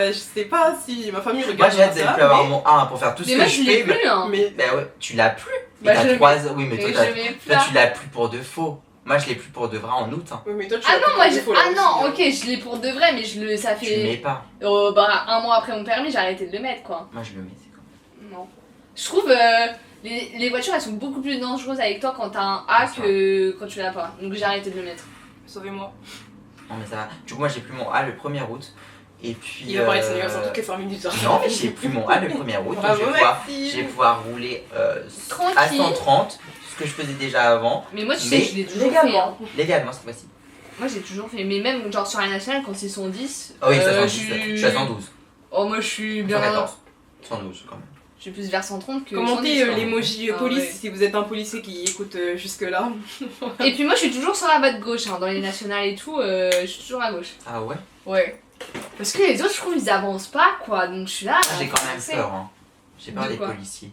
je sais pas si ma famille Moi, regarde j'ai hâte de ça, plus avoir mon 1 pour faire tout ce Mais que moi, je je l'ai fais. plus, hein. mais Bah ouais, tu l'as plus. Et Bah, t'as je 3 ans. Oui, mais toi, Et t'as- je mets plus toi, là. tu l'as plus pour de faux. Moi, je l'ai plus pour de vrai en août. Hein. Oui, mais toi, tu Ah l'as non, plus moi par je... défaut, là, Ah aussi, non, hein. ok, je l'ai pour de vrai, mais ça Tu le mets fait. pas. Bah, 1 mois après mon permis, j'ai arrêté de le mettre quoi. Moi, je le mets, c'est comme Non. Je trouve les voitures elles sont beaucoup plus dangereuses avec toi quand t'as un A C'est que quand tu l'as pas. Donc j'ai arrêté de le mettre. Sauvez-moi. Non, mais ça va. Du coup, moi, j'ai plus mon A le 1er août. Et puis. Il va parler de son anniversaire toutes les 5 minutes. Non, mais j'ai plus mon A le 1er août. Donc, Bravo, je vais Maxime. pouvoir rouler à Tranquille. 130, ce que je faisais déjà avant. Mais moi tu Mais sais, je l'ai toujours fait. Hein. légalement. Légalement, cette fois-ci. Moi j'ai toujours fait. Mais même genre sur la nationale quand c'est 110. Ah oui, ça, je 110. Je suis à 112. Oh, moi je suis bien. 114. 112 quand même. Je suis plus vers 130 que Commentez 110, quoi. l'emoji Ah, police ouais. si vous êtes un policier qui écoute jusque-là. Et puis moi, je suis toujours sur la voie de gauche, hein, dans les nationales et tout, je suis toujours à gauche. Ah ouais? Ouais. Parce que les autres, je trouve, ils avancent pas, quoi. Donc je suis là. J'ai quand même c'est- peur, hein. J'ai peur De des quoi? policiers.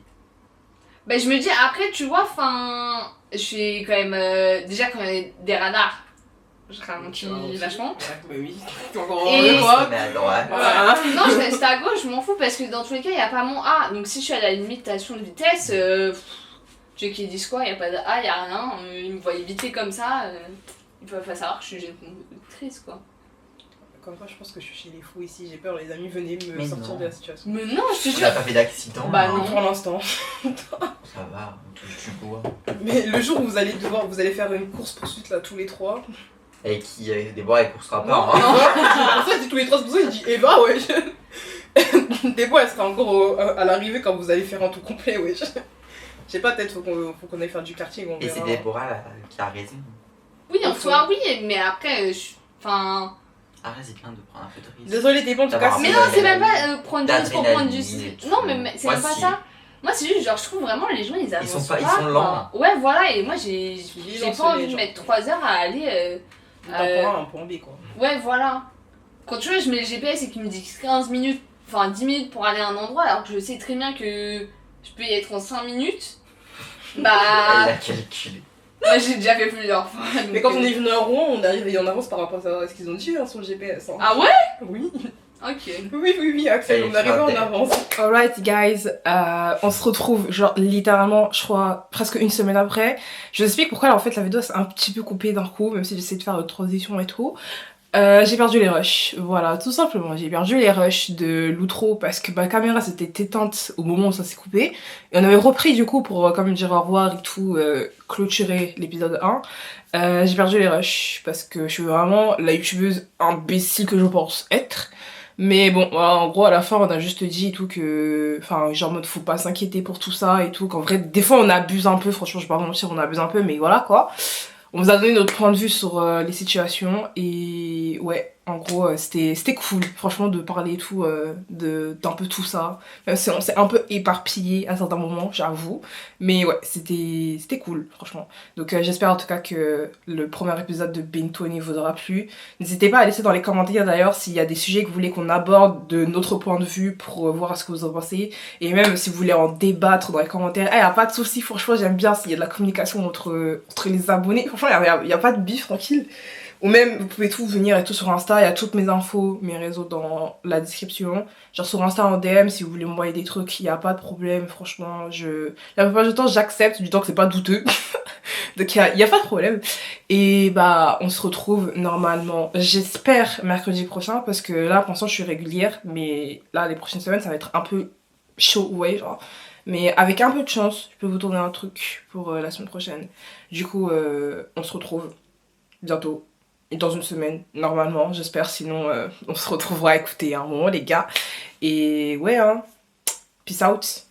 Bah, je me dis, après, tu vois, enfin. Je suis quand même. Déjà, quand il y a des radars, je ralentis vachement. Ouais, bah oui. Encore Et- quoi. Mais à droite. Voilà. Non, je reste à gauche, je m'en fous parce que dans tous les cas, il n'y a pas mon A. Donc si je suis à la limitation de vitesse, tu veux qu'ils disent quoi? Il n'y a pas de A, il n'y a rien. Ils me voient éviter comme ça. Ils peuvent pas savoir que je suis triste, quoi. Comme quoi, je pense que je suis chez les fous ici. J'ai peur, les amis, venez me Mais sortir non. de la situation. Mais non, je te Tu jure. n'as pas fait d'accident? Bah hein. non. Pour l'instant. Ça va, on touche du bois. Mais le jour où vous allez faire une course-poursuite là, tous les trois. Et qui des bois, elle coursera Non, pas. Hein. Eva, pour ça, je dis tous les trois, c'est pour ça que je dis Eva, ouais. Des fois, elle sera encore à l'arrivée quand vous allez faire un tour complet, ouais. Je sais pas, peut-être faut qu'on aille faire du karting, on Et verra. c'est Déborah qui a raison. Oui, en soi, oui, mais après, enfin. Arrête, c'est bien de prendre un peu de risque. Désolée, t'es bon, en tout cas. D'avoir un Mais peu non, c'est même d'adrénaline. pas prendre du risque pour prendre du. D'adrénaline et tout. Non, mais c'est Moi, même pas si. ça. Moi, c'est juste, genre, je trouve vraiment les gens, ils avancent sont pas- ils pas, sont quoi. lents. Ouais, voilà, et moi, j'ai Ils pas envie les de gens. mettre 3 heures à aller. D'un point A à un point B, quoi. Ouais, voilà. Quand tu vois, je mets le GPS et qu'il me dit 15 minutes, enfin 10 minutes pour aller à un endroit, alors que je sais très bien que je peux y être en 5 minutes, Elle bah. a calculé. Moi, j'ai déjà fait plusieurs fois. Mais quand on est venu à Rouen, on est arrivé en avance par rapport à ce qu'ils ont dit hein, sur le GPS. Hein. Ah ouais? Oui. Ok. Oui, Axel, on est arrivé en avance. Alright, guys, on se retrouve, genre, littéralement, je crois, presque une semaine après. Je vous explique pourquoi, en fait, la vidéo s'est un petit peu coupée d'un coup, même si j'essaie de faire une transition et tout. J'ai perdu les rushs, voilà, tout simplement. J'ai perdu les rushs de l'outro parce que ma caméra s'était éteinte au moment où ça s'est coupé. Et on avait repris du coup pour comme dire au revoir et tout, clôturer l'épisode 1. J'ai perdu les rushs parce que je suis vraiment la youtubeuse imbécile que je pense être. Mais bon, voilà, en gros, à la fin, on a juste dit et tout que... Enfin, genre, en mode, faut pas s'inquiéter pour tout ça et tout. Qu'en vrai, des fois, on abuse un peu. Franchement, je vais pas mentir, on abuse un peu. Mais voilà, quoi. On vous a donné notre point de vue sur les situations. Et ouais, en gros, c'était cool, franchement, de parler et tout, d'un peu tout ça. Même si on s'est un peu éparpillé à certains moments, j'avoue. Mais ouais, c'était cool, franchement. Donc j'espère en tout cas que le premier épisode de Bing 20 vous aura plu. N'hésitez pas à laisser dans les commentaires d'ailleurs s'il y a des sujets que vous voulez qu'on aborde de notre point de vue pour voir ce que vous en pensez. Et même si vous voulez en débattre dans les commentaires, y a pas de souci, franchement, j'aime bien s'il y a de la communication entre les abonnés. Franchement, y a pas de bif, tranquille. Ou même, vous pouvez tout venir et tout sur Insta, il y a toutes mes infos, mes réseaux dans la description. Genre sur Insta en DM, si vous voulez m'envoyer des trucs, il n'y a pas de problème, franchement, la plupart du temps, j'accepte, du temps que c'est pas douteux. Donc il y a pas de problème. Et bah, on se retrouve normalement, j'espère, mercredi prochain, parce que là, pour l'instant, je suis régulière, mais là, les prochaines semaines, ça va être un peu chaud, ouais, genre. Mais avec un peu de chance, je peux vous tourner un truc pour la semaine prochaine. Du coup, on se retrouve bientôt. Et dans une semaine, normalement, j'espère. Sinon, on se retrouvera à écouter un moment, les gars. Et ouais, hein. Peace out.